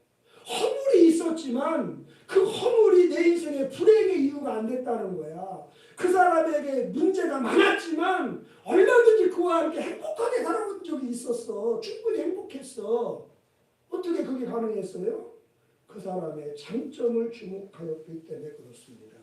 허물이 있었지만 그 허물이 내 인생의 불행의 이유가 안 됐다는 거야. 그 사람에게 문제가 많았지만 얼마든지 그와 함께 행복하게 살아본 적이 있었어. 충분히 행복했어. 어떻게 그게 가능했어요? 그 사람의 장점을 주목하였기 때문에 그렇습니다.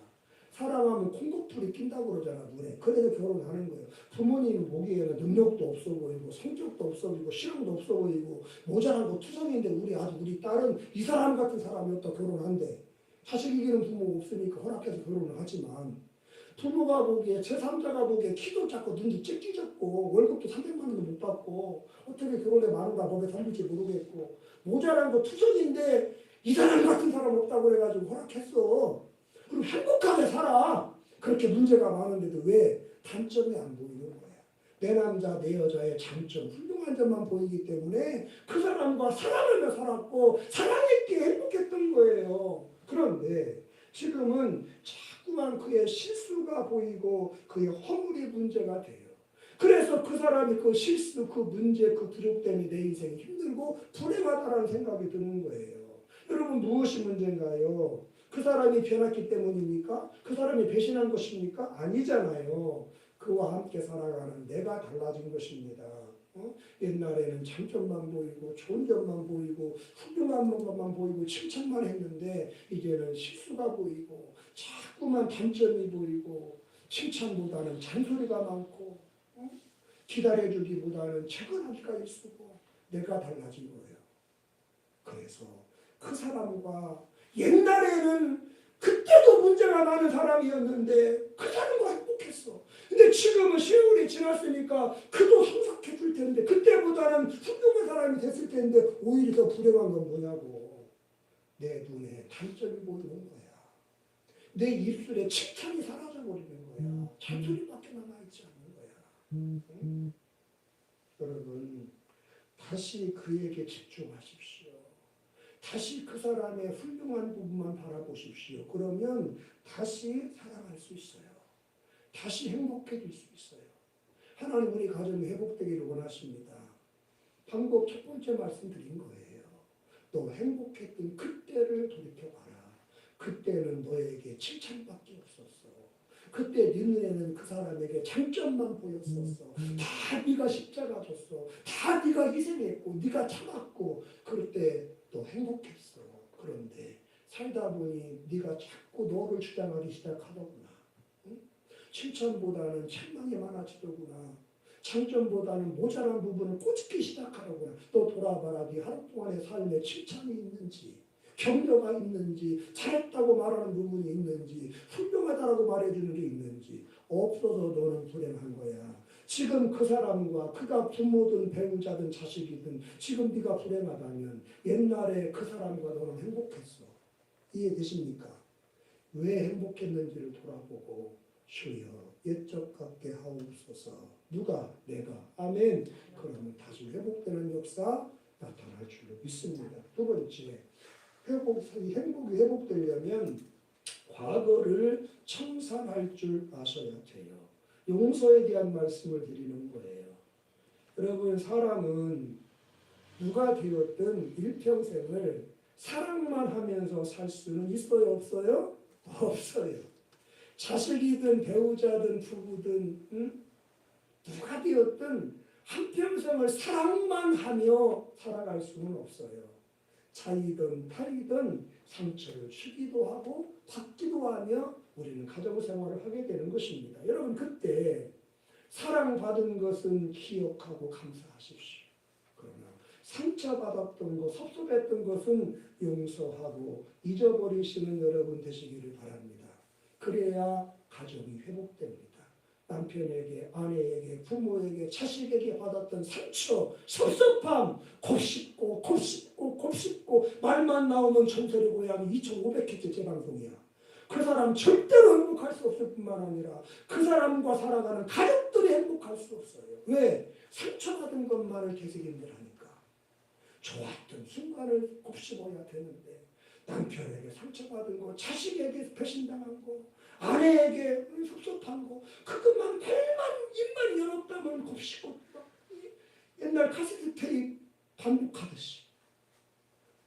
사랑하면 콩고풀이 낀다고 그러잖아, 눈에. 그래서 결혼하는 거예요. 부모님 보기에는 능력도 없어 보이고 성격도 없어 보이고 실력도 없어 보이고 모자라고 투성인데 우리 딸은 이 사람 같은 사람이었다 결혼한대. 자식 이기는 부모가 없으니까 허락해서 결혼을 하지만 부모가 보기에 제3자가 보기에 키도 작고 눈도 찢찢었고 월급도 300만 원도 못 받고 어떻게 결혼에 마누라 법에 담을지 모르겠고 모자란 거 투성인데 이 사람 같은 사람 없다고 그래가지고 허락했어. 그럼 행복하게 살아. 그렇게 문제가 많은데도 왜 단점이 안 보이는 거야. 내 남자 내 여자의 장점 훌륭한 점만 보이기 때문에 그 사람과 사랑하며 살았고 사랑했기에 행복했던 거예요. 그런데 지금은 자꾸만 그의 실수가 보이고 그의 허물이 문제가 돼요. 그래서 그 사람이 그 실수, 그 문제, 그 부족 때문에 내 인생이 힘들고 불행하다라는 생각이 드는 거예요. 여러분 무엇이 문제인가요? 그 사람이 변했기 때문입니까? 그 사람이 배신한 것입니까? 아니잖아요. 그와 함께 살아가는 내가 달라진 것입니다. 옛날에는 장점만 보이고 좋은 점만 보이고 훌륭한 것만 보이고 칭찬만 했는데 이제는 실수가 보이고 자꾸만 단점이 보이고 칭찬보다는 잔소리가 많고 기다려주기보다는 채권하기가 일쑤고 내가 달라진 거예요. 그래서 그 사람과 옛날에는 그때도 문제가 많은 사람이었는데 그 사람과 행복했어. 근데 지금은 세월이 지났으니까 그도 성숙해 줄 텐데 그때보다는 훌륭한 사람이 됐을 텐데 오히려 더 불행한 건 뭐냐고. 내 눈에 단점이 보이는 거야. 내 입술에 칭찬이 사라져 버리는 거야. 거야. 잔소리밖에 남아있지 않는 거야. 응? 여러분, 다시 그에게 집중하십시오. 다시 그 사람의 훌륭한 부분만 바라보십시오. 그러면 다시 사랑할 수 있어요. 다시 행복해질 수 있어요. 하나님 우리 가정이 회복되기를 원하십니다. 방법 첫 번째 말씀드린 거예요. 너 행복했던 그때를 돌이켜봐라. 그때는 너에게 칭찬밖에 없었어. 그때 네 눈에는 그 사람에게 장점만 보였었어. 다 네가 십자가 졌어. 다 네가 희생했고 네가 참았고 그럴 때 너 행복했어. 그런데 살다 보니 네가 자꾸 너를 주장하기 시작하더구나. 응? 칭찬보다는 책망이 많아지더구나. 장점보다는 모자란 부분을 꼬집기 시작하더구나. 너 돌아봐라. 네 하루 동안의 삶에 칭찬이 있는지 격려가 있는지 잘했다고 말하는 부분이 있는지 훌륭하다고 말해주는 게 있는지 없어서 너는 불행한 거야. 지금 그 사람과 그가 부모든 배우자든 자식이든 지금 네가 불행하다면 옛날에 그 사람과 너는 행복했어. 이해되십니까? 왜 행복했는지를 돌아보고 주여 옛적 같게 하옵소서. 누가? 내가. 아멘. 그러면 다시 회복되는 역사 나타날 줄로 믿습니다. 두 번째, 행복이 회복되려면 과거를 청산할 줄 아셔야 돼요. 용서에 대한 말씀을 드리는 거예요. 여러분, 사람은 누가 되었든 일평생을 사랑만 하면서 살 수는 있어요, 없어요? 없어요. 자식이든 배우자든 부부든 누가 되었든 한평생을 사랑만 하며 살아갈 수는 없어요. 자이든 타이든 상처를 주기도 하고 받기도 하며 우리는 가정생활을 하게 되는 것입니다. 여러분, 그때 사랑받은 것은 기억하고 감사하십시오. 그러나 상처받았던 것, 섭섭했던 것은 용서하고 잊어버리시는 여러분 되시기를 바랍니다. 그래야 가정이 회복됩니다. 남편에게, 아내에게, 부모에게, 자식에게 받았던 상처, 섭섭함, 곱씹고 말만 나오면 전설의 고향 2500회째 재방송이야. 그 사람 절대로 행복할 수 없을 뿐만 아니라 그 사람과 살아가는 가족들이 행복할 수 없어요. 왜? 상처받은 것만을 되새김질 하니까. 좋았던 순간을 곱씹어야 되는데 남편에게 상처받은 거, 자식에게 배신당한 거, 아내에게 섭섭한 거, 그것만 입만 열었다면 곱씹고 옛날 카세트 테이프 반복하듯이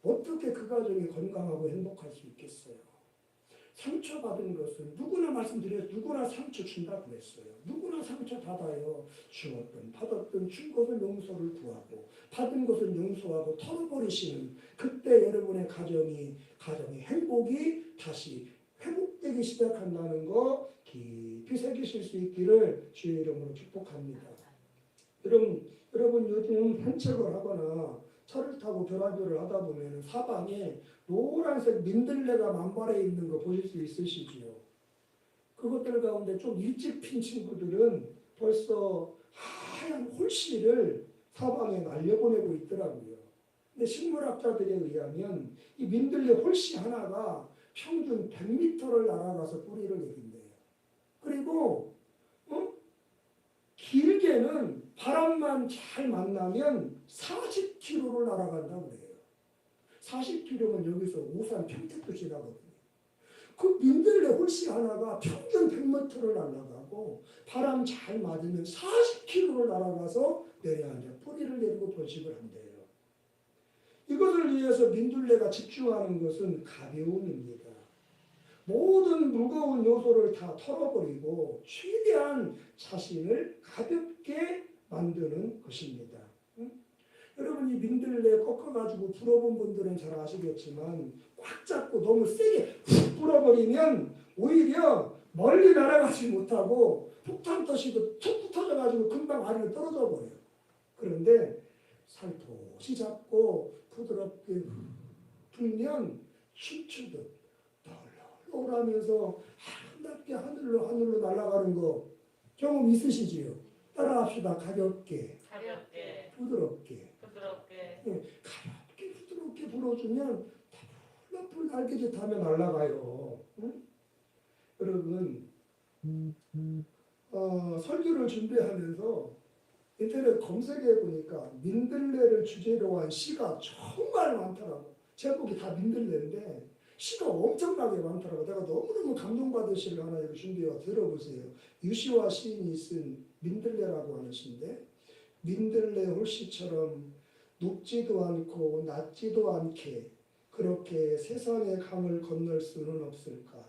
어떻게 그 가정이 건강하고 행복할 수 있겠어요? 상처받은 것은 누구나 말씀드려요. 누구나 상처 준다고 했어요. 누구나 상처 받아요. 주었든 받았든 준 것은 용서를 구하고 받은 것은 용서하고 털어버리시는 그때 여러분의 가정의 행복이 다시 회복되기 시작한다는 거 깊이 새기실 수 있기를 주의 이름으로 축복합니다. 여러분 요즘 산책을 하거나 차를 타고 벼라벼를 하다 보면 사방에 노란색 민들레가 만발해 있는 거 보실 수 있으시지요? 그것들 가운데 좀 일찍 핀 친구들은 벌써 하얀 홀씨를 사방에 날려보내고 있더라고요. 근데 식물학자들에 의하면 이 민들레 홀씨 하나가 평균 100m를 날아가서 뿌리를 내린대요. 그리고 길게는 바람만 잘 만나면 40km를 날아간다고 그래요. 40km면 여기서 우산 평택도 지나거든요. 그 민들레 홀씨 하나가 평균 100m를 날아가고 바람 잘 맞으면 40km를 날아가서 내려앉아 뿌리를 내리고 번식을 한대요. 이것을 위해서 민들레가 집중하는 것은 가벼움입니다. 모든 무거운 요소를 다 털어버리고 최대한 자신을 가볍게 만드는 것입니다. 여러분이 민들레 꺾어가지고 불어본 분들은 잘 아시겠지만 꽉 잡고 너무 세게 훅 불어버리면 오히려 멀리 날아가지 못하고 폭탄 터시도 툭 터져가지고 금방 아래로 떨어져 버려요. 그런데 살포시 잡고 부드럽게 불면 춤추듯 널널하면서 아름답게 하늘로 날아가는 거 경험 있으시지요? 따라합시다. 가볍게 부드럽게 가볍게 부드럽게 불어주면 나풀 날개짓 하며 날아가요. 응? 여러분 설교를 준비하면서 인터넷 검색해 보니까 민들레를 주제로 한 시가 정말 많더라고. 제목이 다 민들레인데 시가 엄청나게 많더라고. 내가 너무너무 감동받은 시를 하나 여기 준비해 들어보세요. 유시화 시인이 쓴 민들레라고 하는 시인데, 민들레 홀씨처럼 높지도 않고 낮지도 않게 그렇게 세상의 강을 건널 수는 없을까.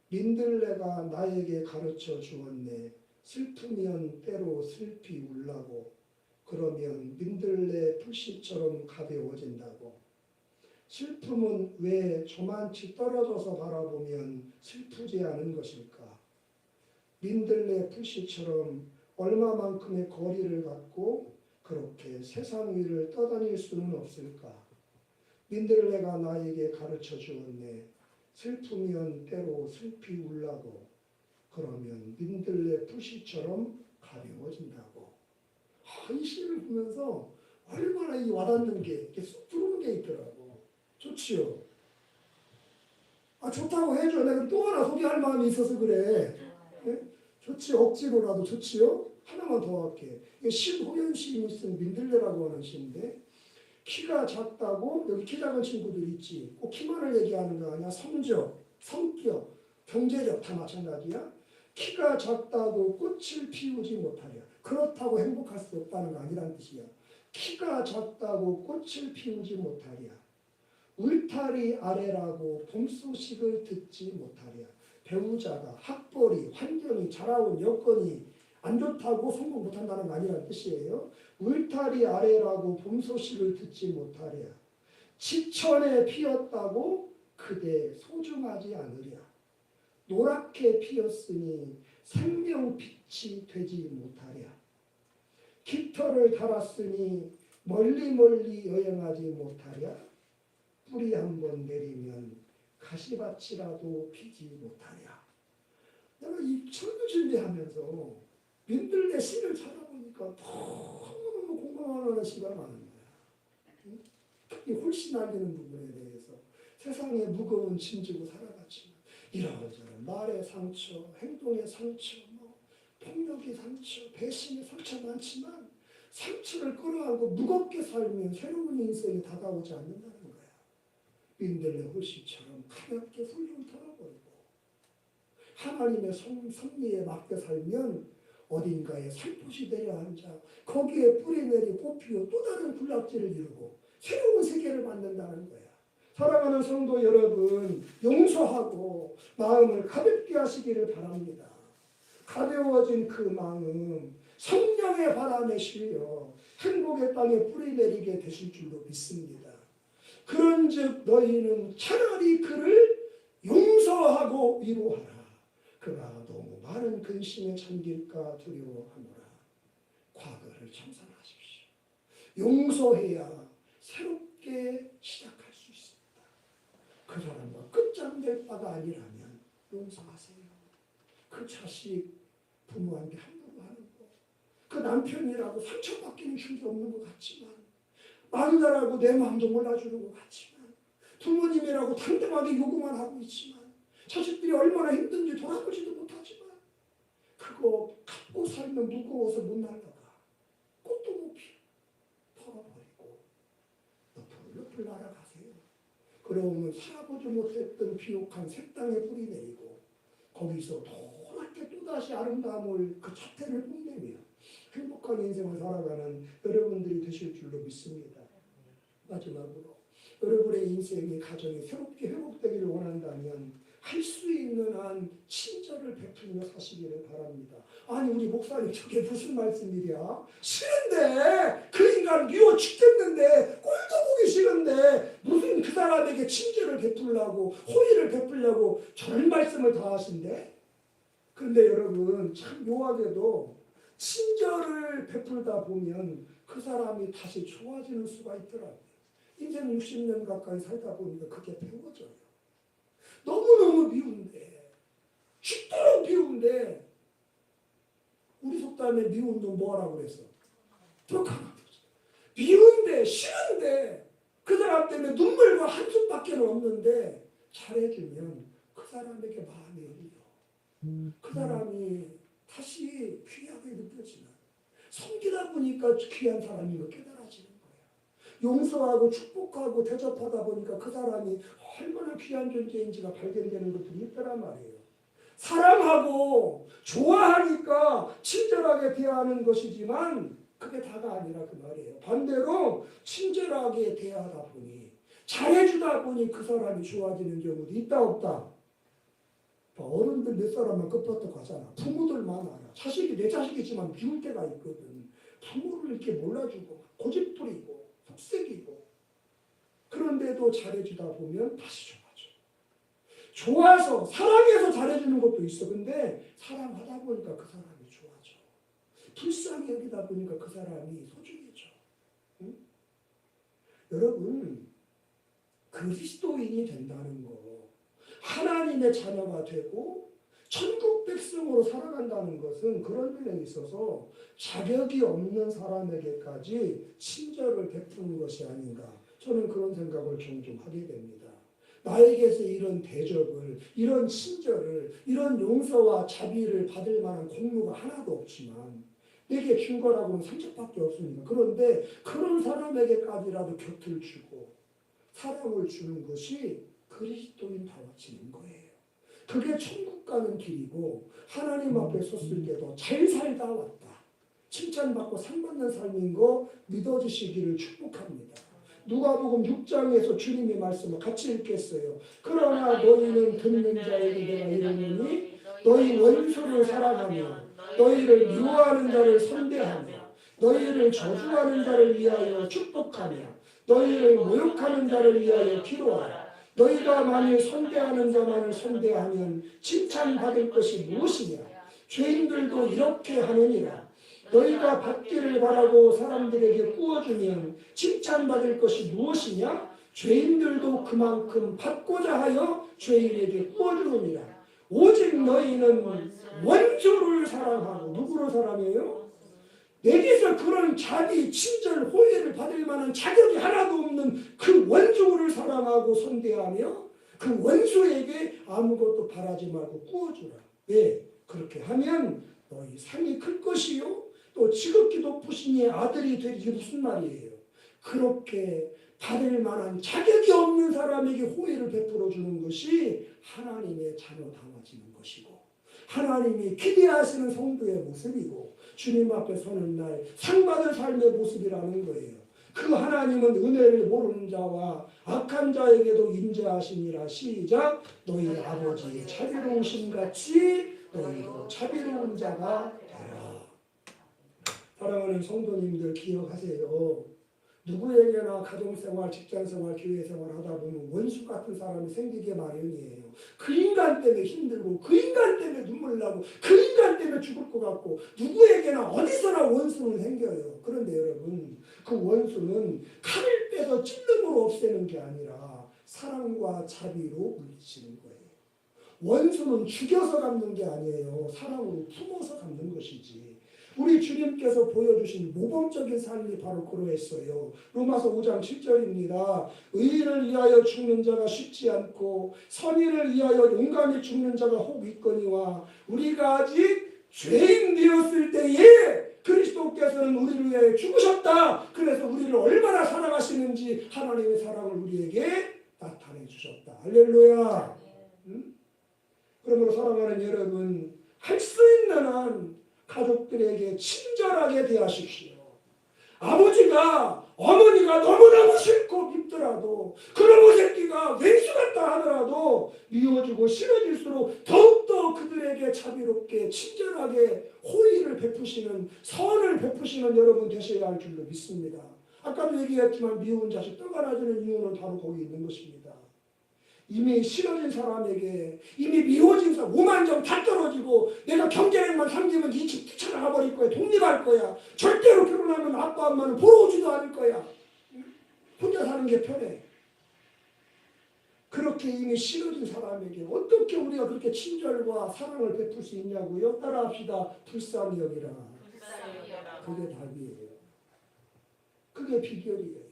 민들레가 나에게 가르쳐 주었네. 슬프면 때로 슬피 울라고. 그러면 민들레 풀씨처럼 가벼워진다고. 슬픔은 왜 저만치 떨어져서 바라보면 슬프지 않은 것일까? 민들레 풀씨처럼 얼마만큼의 거리를 갖고 그렇게 세상 위를 떠다닐 수는 없을까? 민들레가 나에게 가르쳐 주었네. 슬프면 때로 슬피 울라고. 그러면 민들레 풀씨처럼 가벼워진다고. 이 시를 보면서 얼마나 이 와닿는 게 이렇게 쑥 들어오는 게 있더라고. 좋지요? 좋다고 해줘. 내가 또 하나 소개할 마음이 있어서 그래. 네? 좋지. 억지로라도 좋지요? 하나만 더 할게. 이게 신호연 시인이 쓴 민들레라고 하는 시인데, 키가 작다고, 여기 키 작은 친구들 있지. 꼭 키만을 얘기하는 거 아니야. 성적, 성격, 경제력 다 마찬가지야. 키가 작다고 꽃을 피우지 못하랴. 그렇다고 행복할 수 없다는 거 아니란 뜻이야. 키가 작다고 꽃을 피우지 못하랴. 울타리 아래라고 봄 소식을 듣지 못하랴. 배우자가 학벌이, 환경이, 자라온 여건이 안 좋다고 성공 못한다는 거 아니란 뜻이에요. 울타리 아래라고 봄 소식을 듣지 못하랴. 지천에 피었다고 그대 소중하지 않으랴. 노랗게 피었으니 생명빛이 되지 못하랴. 깃털을 달았으니 멀리 여행하지 못하랴. 뿌리 한번 내리면 가시밭이라도 피지 못하랴. 내가 이 설교 준비하면서 민들레 시를 찾아보니까 너무너무 공감하는 시가 많은 거야. 특히 홀씨 날리는 부분에 대해서 세상에 무거운 짐 지고 살아갔지만 이런저런 말의 상처, 행동의 상처, 폭력의 상처, 배신의 상처 많지만 상처를 끌어안고 무겁게 살면 새로운 인생이 다가오지 않는다는 거야. 민들레 홀씨처럼 가볍게 훌훌 털어버리고 하나님의 섭리에 맡겨 살면 어딘가에 살포시 내려앉아 거기에 뿌리 내리 꽃피워 또 다른 군락지를 이루고 새로운 세계를 만든다는 거야. 사랑하는 성도 여러분, 용서하고 마음을 가볍게 하시기를 바랍니다. 가벼워진 그 마음 성령의 바람에 실려 행복의 땅에 뿌리 내리게 되실 줄로 믿습니다. 그런즉 너희는 차라리 그를 용서하고 위로하라. 그가 너무 많은 근심에 잠길까 두려워하노라. 과거를 청산하십시오. 용서해야 새롭게 시작할 수 있습니다. 그 사람과 끝장낼 바가 아니라면 용서하세요. 그 자식 부모한테 함부로 하는 거, 그 남편이라고 상처받기는 흉기 없는 것 같지만, 마누라라고 내 마음도 몰라주는 것 같지만, 부모님이라고 당당하게 요구만 하고 있지만, 자식들이 얼마나 힘든지 돌아보지도 못하지만, 그거 갖고 살면 무거워서 못 날아가. 꽃도 못 피워. 털어버리고 옆을 날아가세요. 그러면 살아보지 못했던 비옥한 새 땅에 뿌리 내리고 거기서 노랗게 또다시 아름다움을 그 자태를 뽐내며 행복한 인생을 살아가는 여러분들이 되실 줄로 믿습니다. 마지막으로 여러분의 인생이 가정이 새롭게 회복되기를 원한다면 할 수 있는 한 친절을 베풀며 사시기를 바랍니다. 아니 우리 목사님 저게 무슨 말씀이랴? 싫은데 그 인간 미워 죽겠는데 꼴도 보기 싫은데 무슨 그 사람에게 친절을 베풀려고 호의를 베풀려고 저런 말씀을 다 하신대? 그런데 여러분 참 묘하게도 친절을 베풀다 보면 그 사람이 다시 좋아지는 수가 있더라고요. 인생 60년 가까이 살다 보니까 그게 배워져요. 너무너무 미운데 죽도록 미운데 우리 속담에 미운 놈 뭐하라고 그랬어? 미운데 싫은데 그 사람 때문에 눈물과 한숨밖에 없는데 잘해주면 그 사람에게 마음이 열려. 그 사람이 다시 귀하게 느껴지나. 섬기다 보니까 귀한 사람인 거 깨달아지는 거예요. 용서하고 축복하고 대접하다 보니까 그 사람이 얼마나 귀한 존재인지가 발견되는 것들이 있더란 말이에요. 사랑하고 좋아하니까 친절하게 대하는 것이지만 그게 다가 아니라 그 말이에요. 반대로 친절하게 대하다 보니 잘해주다 보니 그 사람이 좋아지는 경우도 있다 없다. 어른들 몇 사람만 끝부터 가잖아. 부모들만 알아. 자식이 내 자식이지만 미울 때가 있거든. 부모를 이렇게 몰라주고 고집부리고 속색이고 그런데도 잘해주다 보면 다시 좋아져. 좋아서 사랑해서 잘해주는 것도 있어. 근데 사랑하다 보니까 그 사람이 좋아져. 불쌍히 여기다 보니까 그 사람이 소중해져. 응? 여러분 그리스도인이 된다는 거 하나님의 자녀가 되고 천국 백성으로 살아간다는 것은 그런 면에 있어서 자격이 없는 사람에게까지 친절을 베푸는 것이 아닌가. 저는 그런 생각을 종종 하게 됩니다. 나에게서 이런 대접을, 이런 친절을, 이런 용서와 자비를 받을 만한 공로가 하나도 없지만 내게 준 거라고는 상처밖에 없습니다. 그런데 그런 사람에게까지라도 곁을 주고 사랑을 주는 것이 그리스도인 다워지는 거예요. 그게 천국 가는 길이고 하나님 앞에 섰을 때도 잘 살다 왔다. 칭찬받고 상받는 삶인 거 믿어주시기를 축복합니다. 누가복음 6장에서 주님이 말씀을 같이 읽겠어요. 그러나 너희는 듣는 자에게 내가 이르노니 너희 원수를 사랑하며 너희를 미워하는 자를 선대하며 너희를 저주하는 자를 위하여 축복하며 너희를 모욕하는 자를 위하여 기도하라. 너희가 만일 선대하는 자만을 선대하면 칭찬받을 것이 무엇이냐? 죄인들도 이렇게 하느니라. 너희가 받기를 바라고 사람들에게 구워주면 칭찬받을 것이 무엇이냐? 죄인들도 그만큼 받고자 하여 죄인에게 구워주느니라. 오직 너희는 원수를 사랑하고 누구를 사랑해요? 내게서 그런 자비, 친절, 호의를 받을 만한 자격이 하나도 없는 그 원수를 사랑하고 선대하며 그 원수에게 아무것도 바라지 말고 구워주라. 왜? 그렇게 하면 너희 상이 클 것이요. 또 지극히 높으신 이의 아들이 되리. 이게 무슨 말이에요? 그렇게 받을 만한 자격이 없는 사람에게 호의를 베풀어 주는 것이 하나님의 자녀다워지는 것이고 하나님이 기대하시는 성도의 모습이고 주님 앞에 서는 날 상받을 삶의 모습이라는 거예요. 그 하나님은 은혜를 모르는 자와 악한 자에게도 인자하시니라. 시작. 너희 아버지의 자비로우심 같이 너희도 자비로운 자가 되라. 사랑하는 성도님들 기억하세요. 누구에게나 가정생활, 직장생활, 교회생활 하다 보면 원수 같은 사람이 생기게 마련이에요. 그 인간 때문에 힘들고 그 인간 때문에 눈물 나고 그 인간 때문에 죽을 것 같고 누구에게나 어디서나 원수는 생겨요. 그런데 여러분 그 원수는 칼을 빼서 찔름으로 없애는 게 아니라 사랑과 자비로 물리치는 거예요. 원수는 죽여서 갚는 게 아니에요. 사랑으로 품어서 갚는 것이지. 우리 주님께서 보여주신 모범적인 삶이 바로 그러했어요. 로마서 5장 7절입니다. 의인을 위하여 죽는 자가 쉽지 않고 선인을 위하여 용감히 죽는 자가 혹 있거니와 우리가 아직 죄인 되었을 때에 그리스도께서는 우리를 위하여 죽으셨다. 그래서 우리를 얼마나 사랑하시는지 하나님의 사랑을 우리에게 나타내 주셨다. 할렐루야. 그러므로 사랑하는 여러분, 할 수 있는 한 가족들에게 친절하게 대하십시오. 아버지가 어머니가 너무너무 싫고 밉더라도 그놈의 새끼가 왼수 같다 하더라도 미워지고 싫어질수록 더욱더 그들에게 자비롭게 친절하게 호의를 베푸시는 선을 베푸시는 여러분 되셔야 할 줄로 믿습니다. 아까도 얘기했지만 미운 자식 떡 하나 주는 이유는 바로 거기 있는 것입니다. 이미 싫어진 사람에게 이미 미워진 사람 오만정 다 떨어지고 내가 경제력만 삼기면 이 집 뛰쳐나가 버릴 거야. 독립할 거야. 절대로 결혼하면 아빠 엄마는 보러 오지도 않을 거야. 혼자 사는 게 편해. 그렇게 이미 싫어진 사람에게 어떻게 우리가 그렇게 친절과 사랑을 베풀 수 있냐고요? 따라합시다. 불쌍히 여기라. 그게 답이에요. 그게 비결이에요.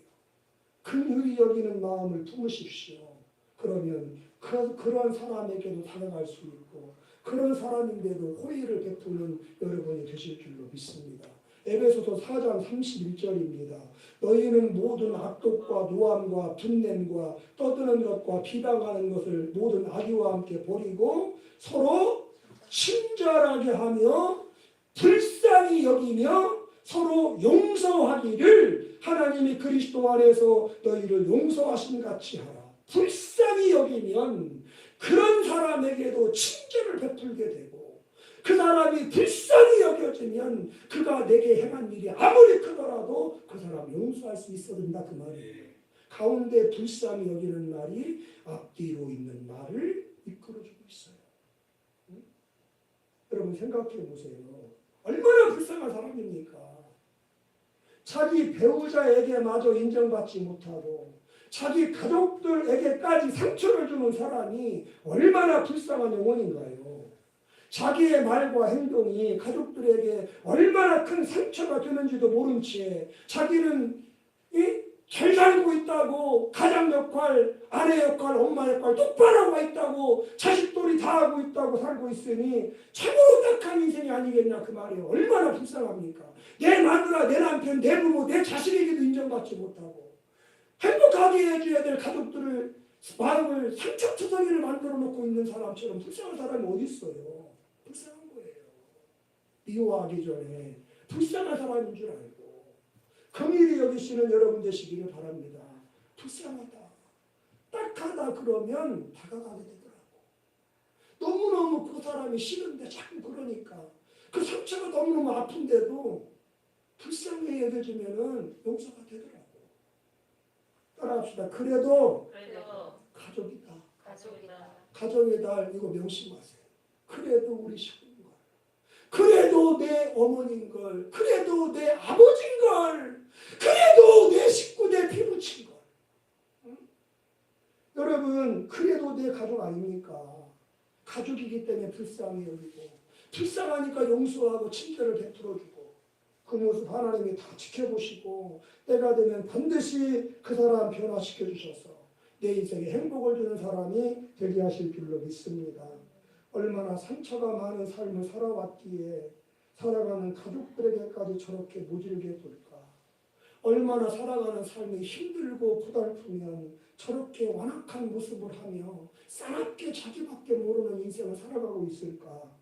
긍휼히 여기는 마음을 품으십시오. 그러면 그런 사람에게도 다가갈 수 있고 그런 사람인데도 호의를 베푸는 여러분이 되실 줄로 믿습니다. 에베소서 4장 31절입니다. 너희는 모든 악독과 노함과 분냄과 떠드는 것과 비방하는 것을 모든 악의와 함께 버리고 서로 친절하게 하며 불쌍히 여기며 서로 용서하기를 하나님이 그리스도 안에서 너희를 용서하신 같이 하라. 불쌍히 여기면 그런 사람에게도 친절을 베풀게 되고 그 사람이 불쌍히 여겨지면 그가 내게 행한 일이 아무리 크더라도 그 사람 용서할 수 있어야 된다 그 말이에요. 가운데 불쌍히 여기는 말이 앞뒤로 있는 말을 이끌어주고 있어요. 응? 여러분 생각해 보세요. 얼마나 불쌍한 사람입니까? 자기 배우자에게마저 인정받지 못하고 자기 가족들에게까지 상처를 주는 사람이 얼마나 불쌍한 영혼인가요? 자기의 말과 행동이 가족들에게 얼마나 큰 상처가 되는지도 모른 채 자기는 잘 살고 있다고 가장 역할, 아내 역할, 엄마 역할 똑바로 하고 있다고 자식들이 다 하고 있다고 살고 있으니 참으로 딱한 인생이 아니겠냐 그 말이에요. 얼마나 불쌍합니까? 내 마누라, 내 남편, 내 부모, 내 자식에게도 인정받지 못하고 행복하게 해줘야 될 가족들을 마음을 상처투성이를 만들어 놓고 있는 사람처럼 불쌍한 사람이 어디 있어요? 불쌍한 거예요. 미워하기 전에 불쌍한 사람인 줄 알고 긍휼히 여기시는 여러분 되시기를 바랍니다. 불쌍하다, 딱하다 그러면 다가가게 되더라고. 너무너무 그 사람이 싫은데 자꾸 그러니까 그 상처가 너무너무 아픈데도 불쌍히 여겨지면은 용서가 되더라고. 따라합시다. 그래도 가족이다. 가족의 달 이거 명심하세요. 그래도 우리 식구인걸, 그래도 내 어머니인걸, 그래도 내 아버지인걸, 그래도 내 식구, 내 피부친걸. 응? 여러분 그래도 내 가족 아닙니까? 가족이기 때문에 불쌍히 여기고 불쌍하니까 용서하고 친절을 베풀어주고 그 모습 하나님이 다 지켜보시고 때가 되면 반드시 그 사람 변화시켜 주셔서 내 인생에 행복을 주는 사람이 되게 하실 줄로 믿습니다. 얼마나 상처가 많은 삶을 살아왔기에 살아가는 가족들에게까지 저렇게 모질게 볼까? 얼마나 살아가는 삶이 힘들고 고달프면 저렇게 완악한 모습을 하며 싸납게 자기밖에 모르는 인생을 살아가고 있을까?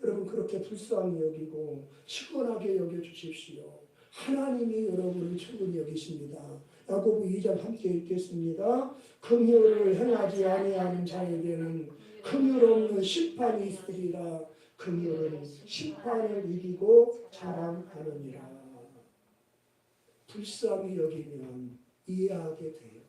여러분 그렇게 불쌍히 여기고 시원하게 여겨주십시오. 하나님이 여러분을 충분히 여기십니다. 야고보 2장 함께 읽겠습니다. 긍휼을 행하지 아니하는 자에게는 긍휼 없는 심판이 있으리라. 긍휼은 심판을 이기고 자랑하느니라. 불쌍히 여기면 이해하게 돼요.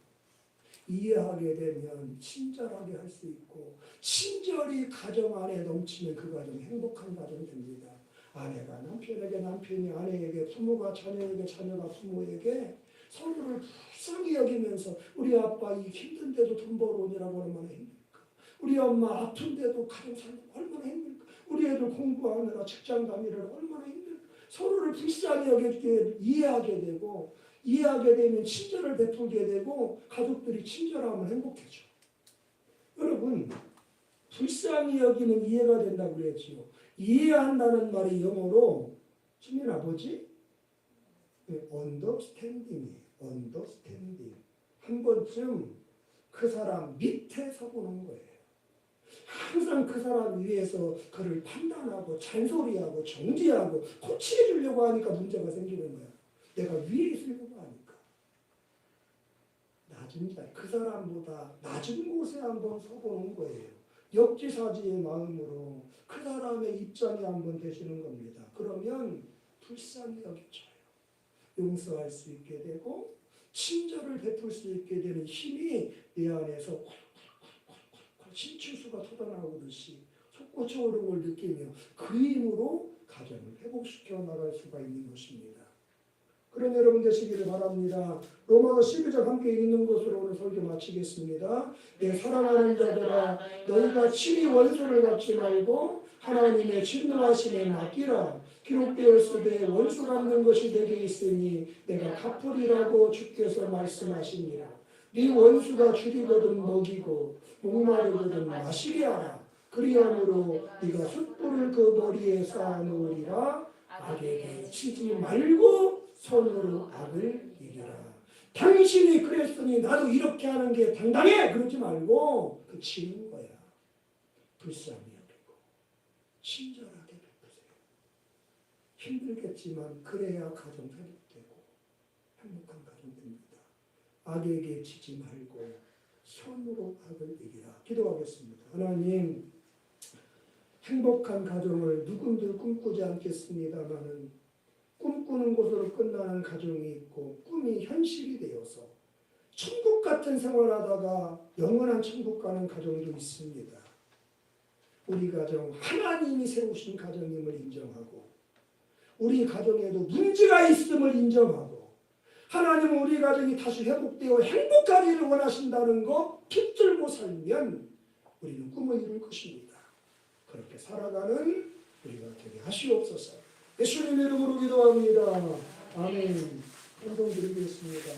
이해하게 되면 친절하게 할 수 있고 친절이 가정 안에 넘치면 그 가정 행복한 가정이 됩니다. 아내가 남편에게, 남편이 아내에게, 부모가 자녀에게, 자녀가 부모에게 서로를 불쌍히 여기면서 우리 아빠 이 힘든데도 돈 벌어오느라고 얼마나 힘들까? 우리 엄마 아픈데도 가정 살고 얼마나 힘들까? 우리 애들 공부하느라 직장 다니느라 얼마나 힘들까? 서로를 불쌍히 여기게 이해하게 되고 이해하게 되면 친절을 베풀게 되고 가족들이 친절하면 행복해져. 여러분 불쌍히 여기는 이해가 된다고 그랬지요. 이해한다는 말이 영어로 주님 아버지 understanding이에요. understanding. 한 번쯤 그 사람 밑에 서보는 거예요. 항상 그 사람 위에서 그를 판단하고 잔소리하고 정지하고 코치해 주려고 하니까 문제가 생기는 거야. 내가 위에 있으려고 하니까. 낮은 자, 그 사람보다 낮은 곳에 한번 서보는 거예요. 역지사지의 마음으로 그 사람의 입장이 한번 되시는 겁니다. 그러면 불쌍히 여겨져요. 용서할 수 있게 되고 친절을 베풀 수 있게 되는 힘이 내 안에서 콸콸콸콸콸 신출수가 터져나오듯이 솟구쳐 오르는 걸 느끼며 그 힘으로 가정을 회복시켜 나갈 수가 있는 것입니다. 그런 여러분 되시기를 바랍니다. 로마서 12장 함께 읽는 것으로 오늘 설교 마치겠습니다. 내 사랑하는 자들아 너희가 친히 원수를 갚지 말고 하나님의 진노하심에 맡기라. 기록되었으되 원수 갚는 것이 내게 있으니 내가 갚으리라고 주께서 말씀하시니라. 네 원수가 줄이거든 먹이고 목마르거든 마시게 하라. 그리함으로 네가 숯불을 그 머리에 쌓아놓으리라. 악에게 치지 말고 손으로 악을 이기라. 당신이 그랬으니 나도 이렇게 하는 게 당당해! 그러지 말고 그 치는 거야. 불쌍히 여기고 친절하게 베푸세요. 힘들겠지만 그래야 가정 회복되고 행복한 가정 됩니다. 악에게 치지 말고 손으로 악을 이기라. 기도하겠습니다. 하나님, 행복한 가정을 누군들 꿈꾸지 않겠습니다마는 꿈꾸는 것으로 끝나는 가정이 있고 꿈이 현실이 되어서 천국 같은 생활하다가 영원한 천국 가는 가정도 있습니다. 우리 가정 하나님이 세우신 가정임을 인정하고 우리 가정에도 문제가 있음을 인정하고 하나님은 우리 가정이 다시 회복되어 행복하기를 원하신다는 거 붙들고 살면 우리는 꿈을 이룰 것입니다. 그렇게 살아가는 우리가 되게 하시옵소서. 예수님의 이름으로 기도합니다. 아멘. 감동 드리겠습니다.